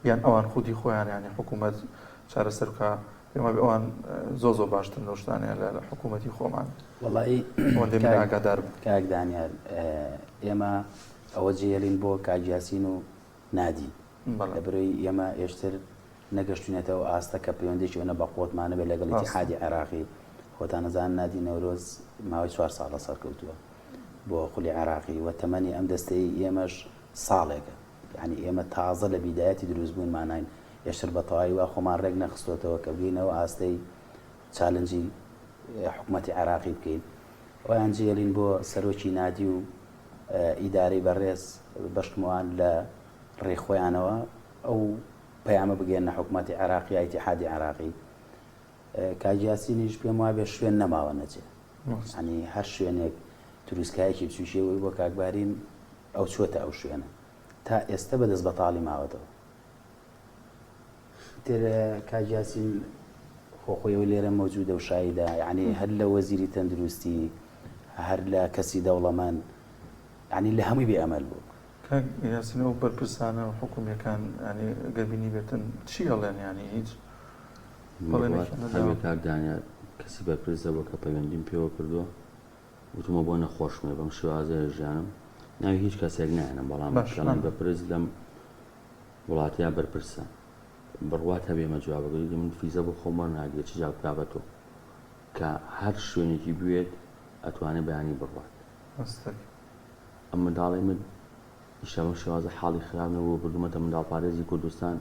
یان ئەوان خودی خۆیان یانی حکوومەت چارەسەر بکە پێما بێ ئەوان زۆ باشتر نۆشتانەیە لە حکوومەتی خۆمان وەڵی ئاگادار کاک دانیار ئێمە ئەوە جێڵین بۆ کاگیاسین و نادی لە بەرەوەی ئێمە ئێشتر نەگەشتونێتەوە ئاستە کە پەیوەندێکی ئەوە بە قوتمانە بێ لەگەڵ ئیتیحادی عێراقی خۆتان نەزان نادی نەورۆز ماوەی 4 ساڵە سەرکەوتووە بۆ خولی عێراقی و تەمەنی ئەم دەستەی ئێمەش ساڵێکە یعنی ئێمە تازە لە بیدایەتی دروست بوون ماناین ئێشتر بە تەواوی وا خۆمان ڕێک نەخستۆتەوە کە بگەینەوە ئاستەی چالنجی حکوومەتی عێراقی بکەین ئەویان جێڵین بۆ سەرۆکی نادی و ئیدارەی بەڕێز بەشتموان لە ڕێخۆیانەوە ئەو پەیامە بگەێنە حکوومەتی عێراقی یا ئیتیحادی عێراقی کاگیاسینیش پێم وابێ شوێن نەماوە نەچێ ینی هەر شوێنێک دروستکایەکی بچوشێەوەی بۆ کاکبارین ئەو چۆتە ئەو شوێنە تا ئێستا بەدەست بەتاڵی ماوەتەوە تر کاگیاسین خۆخۆیەوە لێرە مەوجودە و شایدا یعنی هەر لە وەزیری تەندروستی هەر لە کەسی دەوڵەمەند ینی لە هەمووی بێ ئەمەل بوو یاسینەوە بەرپرسانە و حکوومیەکان ینی گەبینی بێتن چی هەڵێن ینی هیچ کاکدانیا کەسی بەرپرسە بۆ کە پەیوەندیم پێوە کردووە وتمە بۆ نەخۆشمێ بەم شێوازەیە ژیانم ناوی هیچ کەسێک نایەنم بەڵام بەرپرس لەم وڵاتیان بەرپرسە بڕوات هەبێمە جوابەگەری من فیزە بۆ خۆمەر ناگرێت چ جواب بکاتەوە کە هەر شوێنێکی بوێت ئەتوانێت بەیانی بڕوات ئەم منداڵی من ئیشەمە شێوازە حاڵی خراپنەوە بردومەتە منداڵپارێزی کوردستان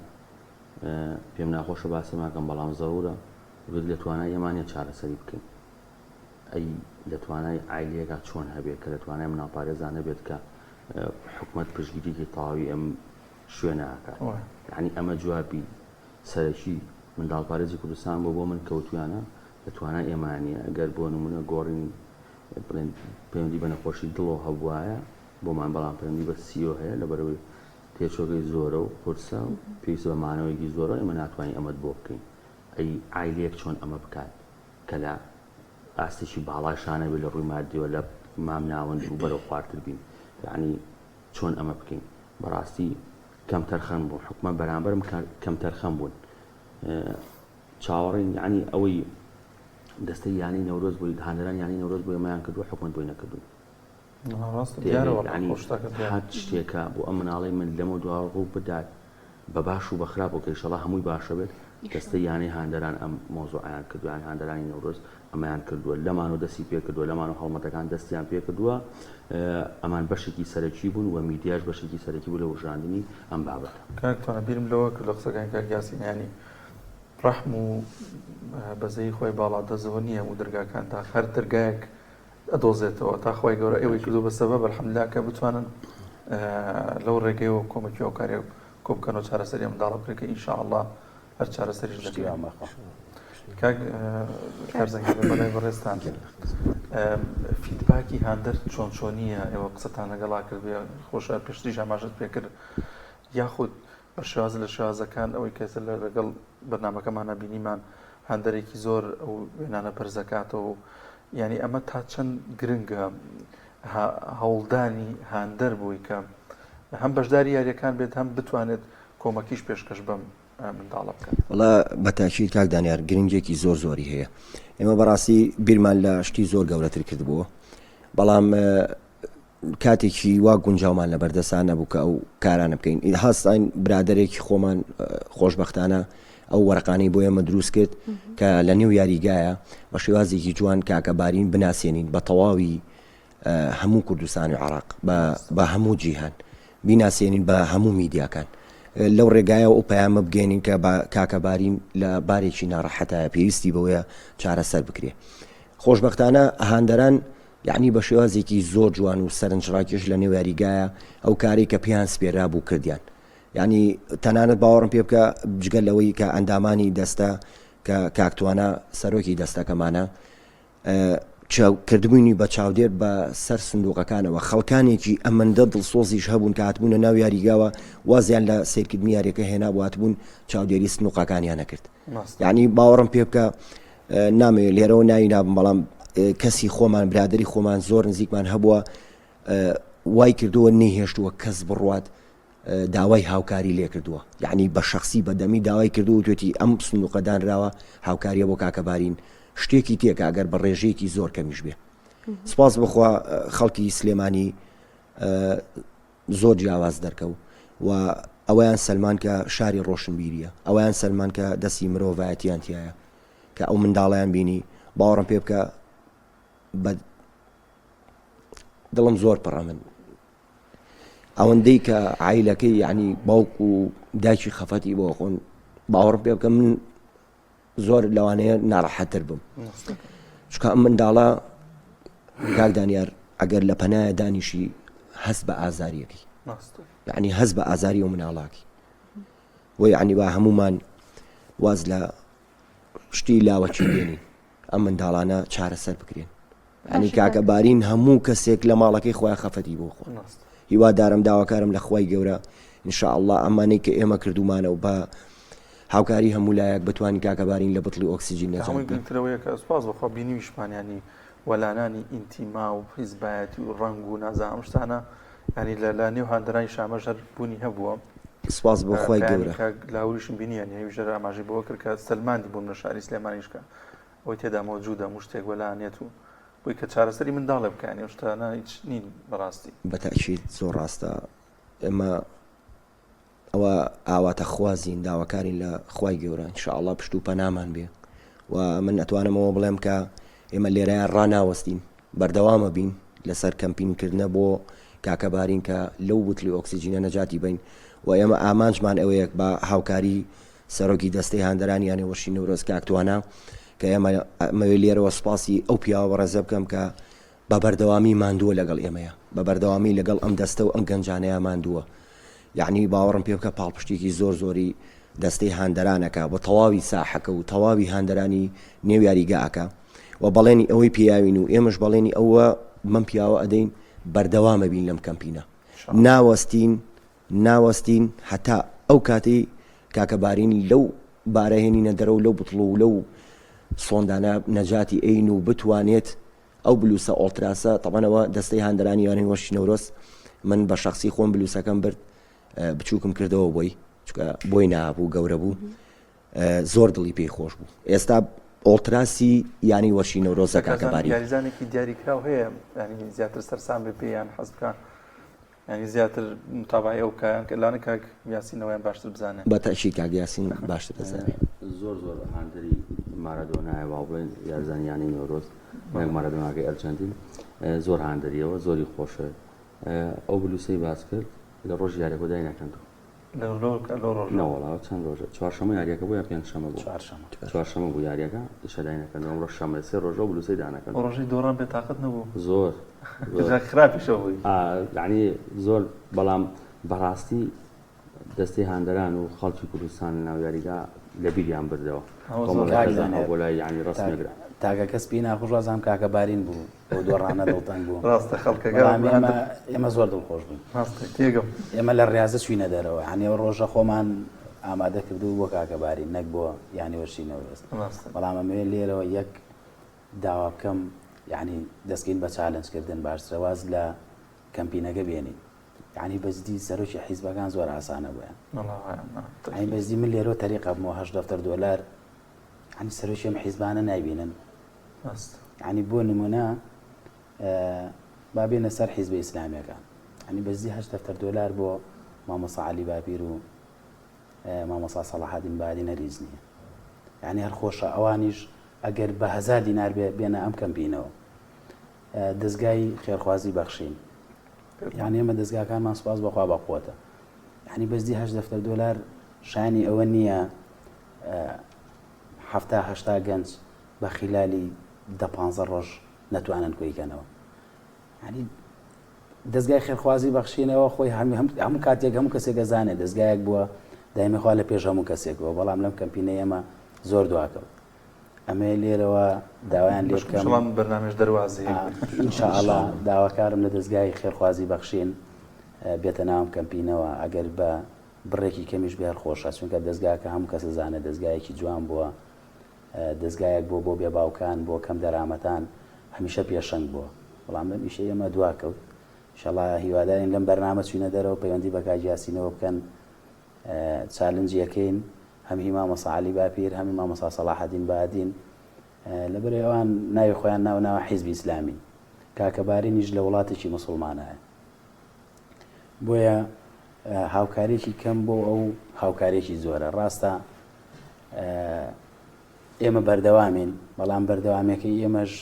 پێم ناخۆشە باسێماکەم بەڵام زەرورە لە توانای ئێمانە چارەسەری بکەین ئەی لە توانای عیلەکە چۆن هەبێت کە لە توانای مناڵپارێزانە بێت کە حکوومەت پشتگیریکی تەواوی ئەم شوێنەکە یعنی ئەمە جوابی سەرەکی منداڵپارێزی کوردستان بۆ من کەوتویانە لە توانای ئێمانە ئەگەر بۆ نمونە گۆڕین پەیوەندی بە نەخۆشی دڵەوە هەبوایە بۆمان بەڵام پەیوەندی بە سیۆ هەیە لەبەرەوەی تێچۆگەی زۆرە و قورسە و پێویستە بە مانەوەیەکی زۆرە ئێمە ناتوانین ئەمەت بۆ بکەین ئەی عیلەیەک چۆن ئەمە بکات کە لە ئاستێکی باڵای شانە بێت لە ڕووی مادیەوە لە مام ناوەند و بەرەو خواردتر بین یعنی چۆن ئەمە بکەین بەڕاستی کەم تەرخەم بوون حکومە بەرامبەرم کەم تەرخەم بوون چاوەڕین یعنی ئەوەی دەستەی یانی نەورۆز بووی هاندەران یانی نەورۆز بۆ ئێمەیان کردووە حکومەت بۆی نەکردوون هەر شتێکە بۆ ئەم مناڵی من لەمە دوا ڕوو بدات بە باش و بە خراپ و کەیشەڵا هەمووی باشە بێت دەستە یانی هاندەران ئەم مۆزوعیان کردویان هاندەرانی نەورۆز ئەمەیان کردووە لەمان و دەستی پێ کردووە لەمان و هەڵمەتەکان دەستیان پێ کردووە ئەمان بەشێکی سەرەکی بوون و میدیاش بەشێکی سەرەکی بوو لە وژاندنی ئەم بابەتە کاکتوانە بیرم لەوە کرد لە قسەکانی کاگیاسین ینی ڕەحم و بەزەی خۆی باڵا دەزەوە نییە و دەرگاکان تا هەر دەرگایەک ئەدۆزێتەوە تا خۆی گەورە ئێوەی کردو بە سەبەب الحەمدلله کە بتوانن لەو ڕێگەیەوە کۆمەکی ئەو کارێک کۆبکەن و چارەسەری منداڵە بکرێت کە ئینشاءالله هەر چارەسەریش دەکەین کاک کارزەنگی بەلای بەڕێستان فیدباکی هاندەر چۆن چۆنیە ئێوە قسەتان لەگەڵا کردبێ خۆشە پێشتریش ئاماژەت پێ کرد یاخود بە شێواز لە شێوازەکان ئەوەی کەسە لەگەڵ بەرنامەکەمانە بینیمان هاندەرێکی زۆر ئەو وێنانە پەرزەکاتەوە یعنی ئەمە تا چەند گرنگە هەوڵدانی هاندەر بووی کە هەم بەشداری یاریەکان بێت هەم بتوانێت کۆمەکیش پێشکەش بەم منداڵە بکەن وڵا بەتاکید کاک دانیار گرنگێکی زۆر زۆری هەیە ئێمە بەڕاستی بیرمان لە شتی زۆر گەورەتر کردبووە بەڵام کاتێکی وا گونجاومان لە بەردەستان نەبوو کە ئەو کارانە بکەین هەستین برادێکی خۆمان خۆشببختانە ئەو وەرەقانەی بۆ ئێمە دروست کرد کە لە نێو یاریگایە بە شێوازێکی جوان کاکەبارین بناسیێنین بە تەواوی هەموو کوردستان و عراق بە هەموو جیهان بیناسیێنین بە هەموو میدیاکان لەو ڕێگایە ئەو پەیامە بگەێنین کە کاکەبارین لە بارێکی ناڕەحەتایە پێویستی بەوەیە چارەسەر بکرێ خۆشببختانە ئاهاندەران یعنی بە شێوازێکی زۆر جوان و سەرنجڕاکێش لە نێو یاریگایە ئەو کارێک کە پێیان سپێرا بوو کردیان یعنی تەنانەت باوەڕم پێ بکە جگەل لەوەی کە ئەندامانی دەستە کە کاکتوانە سەرۆکی دەستەکەمانە کردبوونی بە چاودێر بە سەر سندوقەکانەوە خەڵکانێکی ئەمەندە دڵسۆزیش هەبوون کە هاتبوونە ناو یاریگاوە وازیان لە سیرکردنی یاریەکە هێنا بواتبوون چاودێری سندوقەکانیان نەکرد یعنی باوەڕم پێ بکە نامەوێت لێرەوە ناوی نابم بەڵام کەسی خۆمان برادری خۆمان زۆر نزیکمان هەبووە وای کردووە نەیهێشتووە کەس بڕوات داوای هاوکاری لێ کردووە یعنی بە شخصی بەدەمی داوای کردو توێتی ئەم سندوقەدانراوە هاوکاریە بۆ کاکەبارین شتێکی تێکە ئەگەر بە ڕێژەیەکی زۆر کەمیش بێ سپاس بخوا خەڵکی سلێمانی زۆر جیاواز دەرکەوت و ئەویان سلمان کە شاری ڕۆشنبیریە ئەویان سلمان کە دەستی مرۆڤایەتیان تایە کە ئەو منداڵیان بینی باوەڕم پێ بکە دڵم زۆر پڕە من ئەوەندەی کە عیلەکەی یعنی باوک و داچی خەفەتی بۆ خۆن باوەڕم پێ بکە من زۆر لەوانەیە ناڕەحەتر بم چکە ئەم منداڵە کاک دانیار ئەگەر لە پەنایە دانیشی هەست بە ئازاریەکەی یعنی هەست بە ئازاری و مناڵاکی و یعنی با هەمومان واز لە شتی لاوەکی بێنین ئەم منداڵانە چارەسەر بکرێن ینی کاکەبارین هەموو کەسێک لە ماڵەکەی خۆیان خەفەتی بۆ خۆن هیوادارم داواکارم لە خوای گەورە ئینشاءالله ئەمانەی کە ئێمە کردومانە و بە هاوکاری هەموو لایەک بتوانین کاکەبارین لە بتڵی ئۆکسیجین نەجاتەوەیە کە سوپاس بەخوا بینیویشمانیانی وەلانانی ئینتیما و حیزبایەتی و ڕنگ و نازانم شتانە ینی لە نێو هاندەرانی شامەژەر بوونی هەبووە سپاس بۆ خوای گەورە لاوریشم بینیان هێویژەر ئاماژەی بۆ کرد کە سلماندی بوون لە شاری سلێمانیشکە ئەوەی تێدا مەوجودە هەموو شتێک وەلانێت و بۆی کە چارەسەری منداڵێ بکەنی ئەو شتانە هیچ نین بەڕاستی بەتەکید زۆر ڕاستە ئێمە ئەوە ئاواتە خوازین داواکارین لە خوای گەورە ئینشاءالله پشت و پەنامان بێ و من ئەتوانمەوە بڵێم کە ئێمە لێرەیان ڕناوەستین بەردەوامە بین لەسەر کەمپینکردنە بۆ کاکەبارین کە لەو بوتلی ئۆکسیجینە نەجاتی بین و ئێمە ئامانجمان ئەوەیەک بە هاوکاری سەرۆکی دەستەی هاندەرانی یانێ وەرشی نەورۆز کاکتوانە کە ئێمەوێ لێرەوە سپاسی ئەو پیاوە ڕێزە بکەم کە بە بەردەوامی ماندووە لەگەڵ ئێمەیە بە بەردەوامی لەگەڵ ئەم دەستە و ئەم گەنجانەیە ماندووە یعنی باوەڕم پێ بکە پاڵپشتێکی زۆر زۆری دەستەی هاندەرانەکە بە تەواوی ساحەکە و تەواوی هاندەرانی نێو یاریگاکە و بەڵێنی ئەوەی پیاوین و ئێمەش بەڵێنی ئەوە من پیاوە ئەدەین بەردەوامە بین لەم کەمپینە ناوەستین هەتا ئەو کاتی کاکەبارین لەو بارەهێنینە دەرەوە لەو بتڵ و لەو سۆندانە نەجاتی ئەین و بتوانێت ئەو بلوسە ئۆڵتراسە تەبەنەوە دەستەی هاندەرانی یانەی وەشی نەورۆز من بە شخصی خۆم بلوسەکەم برد بچووکم کردەوە بۆی نابوو گەورە بوو زۆر دڵی پێی خۆش بوو ئێستا ئۆڵتراسی ینی وەشی نەورۆزە کاکەباری یاریزانێکی دیاریکراو هەیە ینی زیاتر سەرسان بێ پێیان حەز بکەن ینی زیاتر متابعی ئەو کایان کە لانە کاک یاسینەوەیان باشتر بزانێ بەتەشی کاک یاسین باشتر دەزانێت زۆر هاندەری مارەدۆنایە وا بڵێن یارزانیانی نەورۆز نەک مارەدۆناکەی ئەرجەنتین زۆر هاندەریەوە زۆری خۆشە ئەو بلوسەی باس کرد لە ڕۆژ یاریەکە دای نەکەندەوە نەوەڵاوە چەند ڕۆژە چوارشەمە یاریەکە بوو یا پێنجشەمە بوو چوارشەمە بوو یاریەکە دشەدای نەکەندەوە ئەمڕۆ شەمە سێ ڕۆژە بلوسەی دانەکەن ڕۆژەی دۆڕان بێتاقەت نەبوو زۆر خراپیشەوە بووی یعنی زۆر بەڵام بەڕاستی دەستەی هاندەران و خەڵکی کوردستان ناو یاریگا لە بیریان بردەوە بۆ لای ینی ڕستمێگرا تاکە کەس پێی ناخۆش ڕازام کاکەبارین بوو بۆ دۆڕانە دڵتەنگ بوو ڕاستە خەڵکەکە ئێمە زۆر دڵخۆش بووین تێگەم ئێمە لە ڕاضە چوینە دەرەوە عنی ڕۆژە خۆمان ئامادە کردو بۆ کاکەبارین نەک بۆ ینی وەشی نەورۆز بەڵام ئەمێ لێرەوە یەک داوا بکەم یعنی دەستکەین بە چالنجکردن باشترە واز لە کەمپینەکە بێنین یعنی بەزدی سەرۆکی حیزبەکان زۆر ئاسانە بوویان ئەین بەزدی من لێرەوە تەریقە بمەوە $8 ینی سەرۆکی ئەم حیزبانە نایبینن ینی بۆ نمونە با بێنە سەر حیزبی ئیسلامیەکان ینی بەزی $8 بۆ مامۆستا عەلی باپیر و مامۆستا سەلاحەدین بادی نەریز نییە یعنی هەر خۆشە ئەوانیش ئەگەر بە $1000 بێنە ئەم کەمپینەوە دەستگای خێرخوازی بەخشین یعنی ئێمە دەستگاکانمان سوپاس بەخوا بەقوتە یعنی بەزی $8 شانی ئەوە نییە 70-80 گەنج بە خلالی 10-15 ڕۆژ نەتوانن کۆیکەنەوە ینی دەستگای خێرخوازی بەخشینەوە خۆی هەموو کاتێک هەموو کەسێک دەزانێت دەستگایەک بووە دایمەخوا لە پێش هەموو کەسێکەوە بەڵام لەم کەمپینە ئێمە زۆر دواکەوت ئەمە لێرەوە داوایان لێ بکەم بەرنامێش دەواازی ئینشاءالله داواکارم لە دەستگای خێرخوازی بەخشین بێتە ناوم کەمپینەوە ئەگەر بە بڕێکی کەمیش بێ خۆشە چونکە دەستگاکە هەموو کەس دەزانێت دەستگایەکی جوان بووە دەستگایەک بۆ بێ باوکان بۆ کەم دەرامەتان هەمیشە پێشەنگ بووە بەڵام لەم ئیشە ئێمە دواکەوت ئینشاءالله هیوادارین لەم بەرنامە چوینە دەرەوە پەیوەندی بە کاجیاسینەوە بکەن چالنجیەکەین هەمی مامۆستا عەلی باپیر هەمی مامۆستا سەلاحەدین بادین لەبەرەوەی ئەوان ناوی خۆیان ناوە حیزبی ئیسلامی کاکەبارینیش لە وڵاتێکی موسڵمانایە بۆیە هاوکارێکی کەم بۆ ئەو هاوکارێکی زۆرە ڕاستە ئێمە بەردەوامین بەڵام بەردەوامەکەی ئێمەش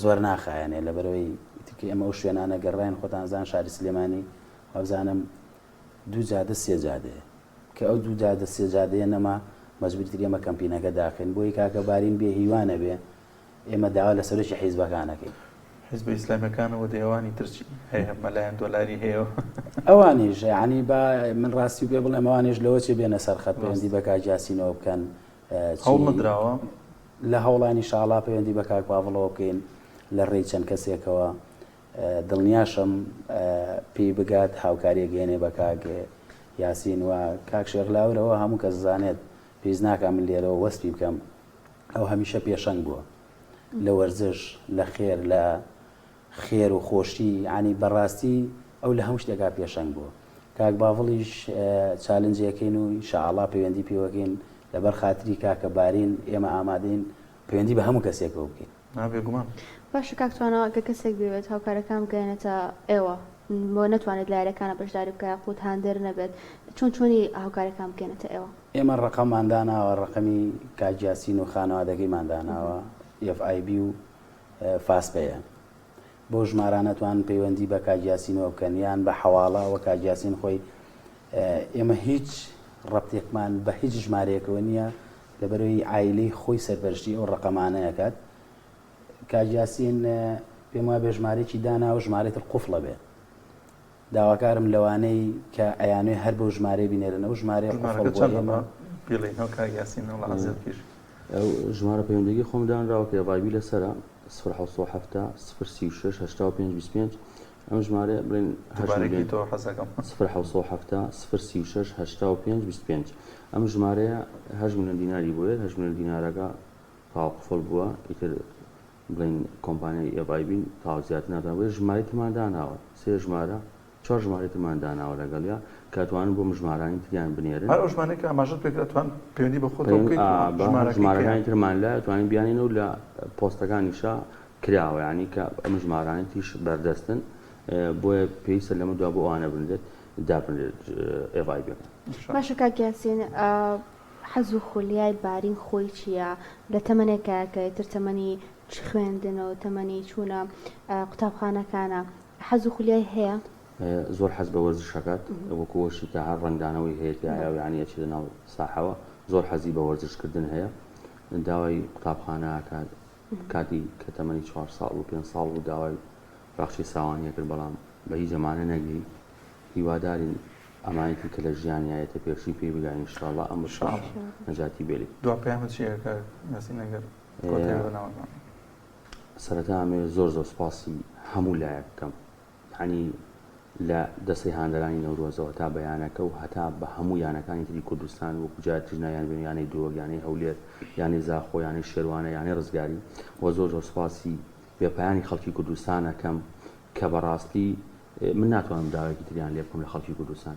زۆر ناخایەنێ لەبەرەوەی ئێمە ئەو شوێنانە گەڕایان خۆتان زان شاری سلێمانی وابزانم 2 جادە 3 جادەیە کە ئەو 2 جادە 3 جادەیە نەما مەجبوری ئێمە کەمپینەکە داخین بۆی کاکەبارین بێ هیوانە بێ ئێمە داوا لە سەرۆکی حیزبەکانەکەی حیزبی ئیسلامیەکانەوە دەیەوانی ترچی هەیە مەلایەن $1 هەیە ئەوانیش ینی با من ڕاستی پێ بڵێم ئەوانیش لەوە چێ بێنە سەرخەت پەیوەندی بە کاجیاسینەوە بکەن هەوڵمەدراوە لە هەوڵانی شاڵا پەیوەندی بە کاک پاڤڵەوە بکەین لە ڕێی چەند کەسێکەوە دڵنیاشم پێی بگات هاوکاریە گەێنێ بە کاک یاسین و کاک شێخلاورەوە هەموو کەس زانێت پێیز ناکەم من لێرەوە وەسپی بکەم ئەو هەمیشە پێشەنگ بووە لە وەرزش لە خێر لە خێر و خۆشی ینی بەڕاستی ئەو لە هەموو شتێکا پێشەنگ بووە کاک باڤڵیش چالنجەکەین و ئینشاءالله پەیوەندی پێوەکەین لەبەر خاتری کاکەبارین ئێمە ئامادەین پەیوەندی بە هەموو کەسێکەوە بکەین نابێگومان باشە کاکتوانەوە کە کەسێک بێت هاوکارەکان بگەێنێتە ئێوە بۆ نتوانێت لایەکانە بەشداری بکە قوت هاندێر نەبێت چۆنی هاوکارەکان بگەێنێتە ئێوە ئێمە ڕقەمانداناوە ڕقەمی کاجیاسین و خانەوادەکەیمانداناوە FIB و فاسپەیە بۆ ژمارانەتوان پەیوەندی بە کاجیاسینەوە بکەن یان بە حەواڵە و کاجیاسین خۆی ئێمە هیچ ڕەبتێکمان بە هیچ ژمارەیەکەوە نییە لەبەرەوەی عایلەی خۆی سەرپەرشتی ئەو ڕقەمانەیەکات کاجیاسین پێم وایە بێ ژمارەیەکی داناوە ژمارەی قوفڵە بێ داواکارم لەوانەی کە ئەیانوێ هەر بۆ ژمارەی بینێرنەوە ژمارەی ژمارە پەیوەندیگی خۆمدانراوە کە ڤایبی لەسەرە 0 36 85 25 ئەم ژمارە بڵێن 0 35 25 ئەم ژمارەیە 8 ملیۆن دیناری بووێت 8 ملیۆن دینارەکە قفڵ بووە ئیتر بڵین کۆمپانیای ئێڤایبین تاو زیاتر ناتوانێت ژمارەی ترمانداناوە 3 ژمارە 4 ژمارەی ترمانداناوە لەگەڵیا کاتوانن بۆ ژمارانی تریان بنێرن هەر ئەو ژمارەی کە ئاماژەت پێکرێتوان پەیوەندی بە خۆتەوە بکەیت ژمارەکانی ترمان لە توانین بیانینەوە لە پۆستەکانیشا کراوە ینی کە ئەم ژمارانی تیش بەردەستن بۆیە پێویستە لەمە دوا بۆ ئەوانە بنرێت دابنرێت ئێڤایبەکە باشە کاک یاسین حەز و خولیای بارین خۆی چییە لە تەمەنێکە کە تر تەمەنی چ خوێندنەوە تەمەنی چوونە قوتابخانەکانە حەز و خولیای هەیە زۆر حەز بە وەرزشەکەات وەکوەشی تا هەر ڕنگدانەوەی هەیەیە و یعنی ئەچێتە ناو ساحەوە زۆر حەزی بە وەرزشکردن هەیە داوای قوتابخانە کاتی کە تەمەنی 4 ساڵ و 5 ساڵ و داوای بەخشی ساوانیە کرد بەڵام بە هیچ زەمانە نەگەی هیوادارین ئەمانێتی کە لە ژیانیایەتە پێشی پێی بگاین ئینشاءالله ئەم بەشاڵ نەجاتی بێلی دوا پەیامەت چییە کە یاسین ئەگەر سەرەتا ئەمێ زۆر سوپاسی هەموو لایەک بکەم یعنی لە دەستەی هاندەرانی نەورۆزەوە تا بەیانەکە و هەتا بە هەموو یانەکانی تری کوردستان وەکو جارتیژنایان بێن یانەی درۆگ یانەی هەولێر یانی زاخۆ یانی شێوانە یانی ڕزگاری وە زۆر سوپاسی بێپایانی خەڵکی کوردستانەکەم کە بەڕاستی من ناتوانم داوایەکی تریان لێ بکەم لە خەڵکی کوردستان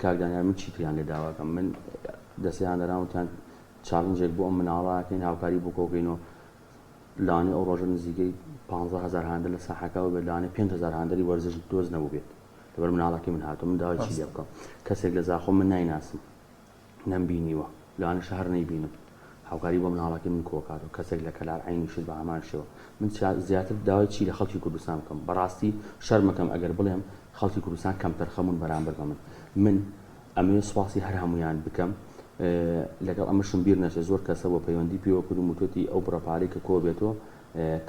کاردانیان من چی تریان لێ داواکەم من دەستەی هاندەرانوتیان چالنجێک بۆ ئەم مناڵەکەین هاوکاری بۆ کۆکەینەوە لاانێ ئەو ڕۆژە نزیکەی 15,000 هاندە لە ساحەکەەوە بێت لاانێ 5,000 هاندەری وەرزش دۆز نەبوو بێت لەبەر مناڵەکەی من هاتۆ من داوای چی لێ بکەم کەسێک لە زاخۆ من نایناسم نەمبینیوە لاانە شەهر نەیبینم هاوکاری بۆ مناڵەکەی من کۆکاتەوە کەسێک لە کەلار عینیشت بە هەمان شێوە من زیاتر داوای چی لە خەڵکی کوردستان بکەم بەڕاستی شەرمەکەم ئەگەر بڵێم خەڵکی کوردستان کەمتر خەمون بەرامبەر بە من ئەمێ سواسی هەر هەمویان بکەم لەگەڵ ئەمەشم بیر نەچێت زۆر کەسە بۆ پەیوەندی پێوە کرد و وتوتی ئەو بڕەپارەی کە کۆ بێتەوە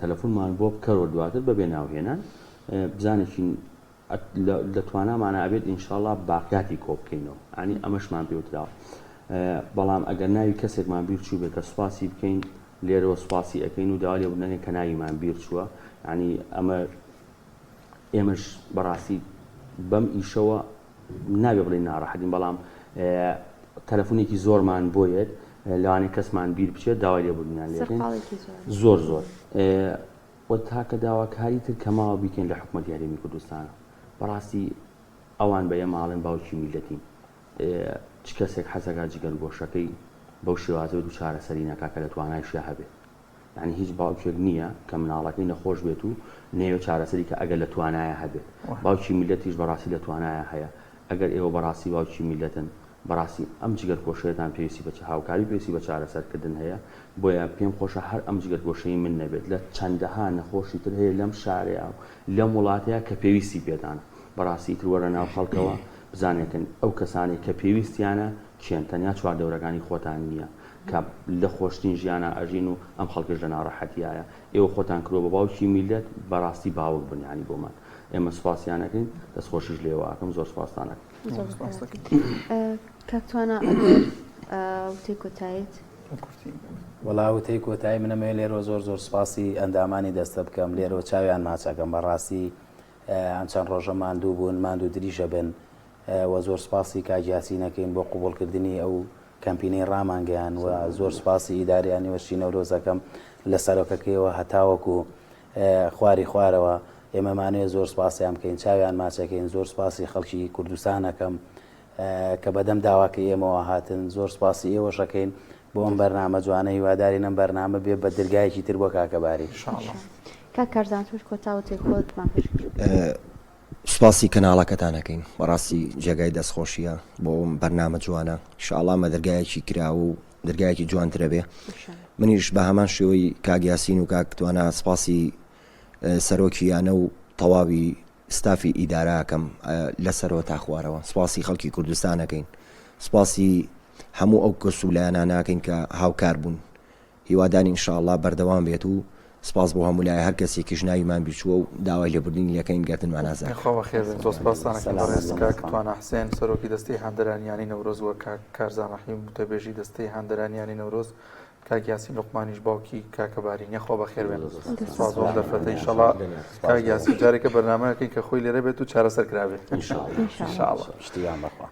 تەلەفۆنمان بۆ بکەرەوە دواتر بەبێ ناوهێنان بزانێکی دەتوانامانە ئەبێت ئینشاءڵڵا باقیاتی کۆ بکەینەوە ینی ئەمەشمان پێوتراوە بەڵام ئەگەر ناوی کەسێکمان بیر چوو بێت کە سوپاسی بکەین لێرەوە سوپاسی ئەەکەین و داوا لێبوونەکە کە ناویمان بیر چووە ینی ئێمەش بەڕاستی بەم ئیشەوە نابێ بڵێ ناڕەحەتین بەڵام تەلەفۆنێکی زۆرمان بۆیێت لەوانەیە کەسمان بیر بچێت داوای لێبوونیان لێکەین زۆر وە تاکە داواکاری تر کەماوە بیکەین لە حکوومەت یاریمی کوردستانە بەڕاستی ئەوان بە ئێماڵێن باوکی میلەتین چ کەسێک حەزەکە جگەل گۆشەکەی بەو شێوازە بێت و چارەسەری نەکا کە دەتوانایشیا هەبێت یعنی هیچ باوکێک نییە کە مناڵەکەی نەخۆش بێت و نێوە چارەسەری کە ئەگەر لە توانایە هەبێت باوکی میلەتیش بەڕاستی لە توانایە هەیە ئەگەر ئێوە بەڕاستی باوکی میلەتن بەڕاستی ئەم جگەر گۆشەیەتان پێویستی بە هاوکاری پێویستی بە چارەسەرکردن هەیە بۆیە پێم خۆشە هەر ئەم جگەر گۆشەی من نەبێت لە چەندەها نەخۆشی تر هەیە لەم شارەیە و لەم وڵاتەیە کە پێویستی پێدان بەڕاستی تر وەرە ناو خەڵکەوە بزانێتن ئەو کەسانێک کە پێویستیانە چێن تەنیا چواردەورەکانی خۆتان نییە کە لە خۆشتین ژیانە ئەژین و ئەم خەڵکش لە ناڕەحەتیایە ئێوە خۆتان کردووە بە باوکی میلەت بەڕاستی باوک بنیانی بۆمان ئێمە سوپاسیانەکەین دەستخۆشیش لێوەکەم زۆر سوپاسدانەکەم کاکتوانە وتەی کۆتاییت وەڵا وتەی کۆتایی منەمەوێت لێرەوە زۆر سوپاسی ئەندامانی دەستە بکەم لێرەوە چاویان ماچەکەم بەڕاستی ئەم چەند ڕۆژە ماندوو بوون ماندوو دریژە بن و زۆر سوپاسی کاگیاسی نەکەین بۆ قوبوڵکردنی ئەو کەمپینەی ڕامانگەیان و زۆر سوپاسی ئیداریانی وەشی نەورۆزەکەم لە سەرۆکەکەیەوە هەتاوەکو خواری خوارەوە ئێمەمانەیە زۆر سوپاسیان بکەین چاویان ماچەکەین زۆر سوپاسی خەڵکی کوردستانەکەم کە بەدەم داواکە ئێمەوە هاتن زۆر سوپاسی ئێوەشەکەین بۆ ئەم بەرنامە جوانە هیواداری ئەم بەرنامە بێ بە دەرگایەکی تر بۆ کاکەباری کاک کارزان توش کۆتاوتەی خۆتمان پێش سوپاسی کەناڵەکەتانەکەین بەڕاستی جێگای دەستخۆشیە بۆ ئەم بەرنامە جوانە ئینشاءڵڵا دەرگایەکی کراوە و دەرگایەکی جوانترە بێ منیش بە هەمان شێوەی کاگیاسین و کاکتوانە سوپاسی سەرۆکیانە و تەواوی ستافی ئیداراکەم لەسەرەوە تا خوارەوە سوپاسی خەڵکی کوردستانەکەین سوپاسی هەموو ئەو کەسوولایانە ناکەین کە هاوکار بوون هیوادانی ئینشاءڵڵا بەردەوام بێت و سپاس بۆ هەموو لای هەر کەسێکیش ناویمان بیچووە و داوای لێبوردنی یەکەین گەردنمان نازانێت خۆ بەخێر بن زۆر سپاسانەکەم بەڕێز کاکتوانە حسێن سەرۆکی دەستەی هەندەرانیانی نەورۆز وە کارزان ڕەحیم وتەبێژی دەستەی هەندەرانیانی نەورۆز کاگیاسی لوقمانیش باوکی کاکەبارینە خۆ بەخێر بێن سپاس بۆ دەفرەتە ئینشاءڵڵا کاگیاسی جارێکە بەرنامەیەکەین کە خۆی لێرە بێت و چارەسەر کرابێت ئینشاءڵڵا شتیان بەخوا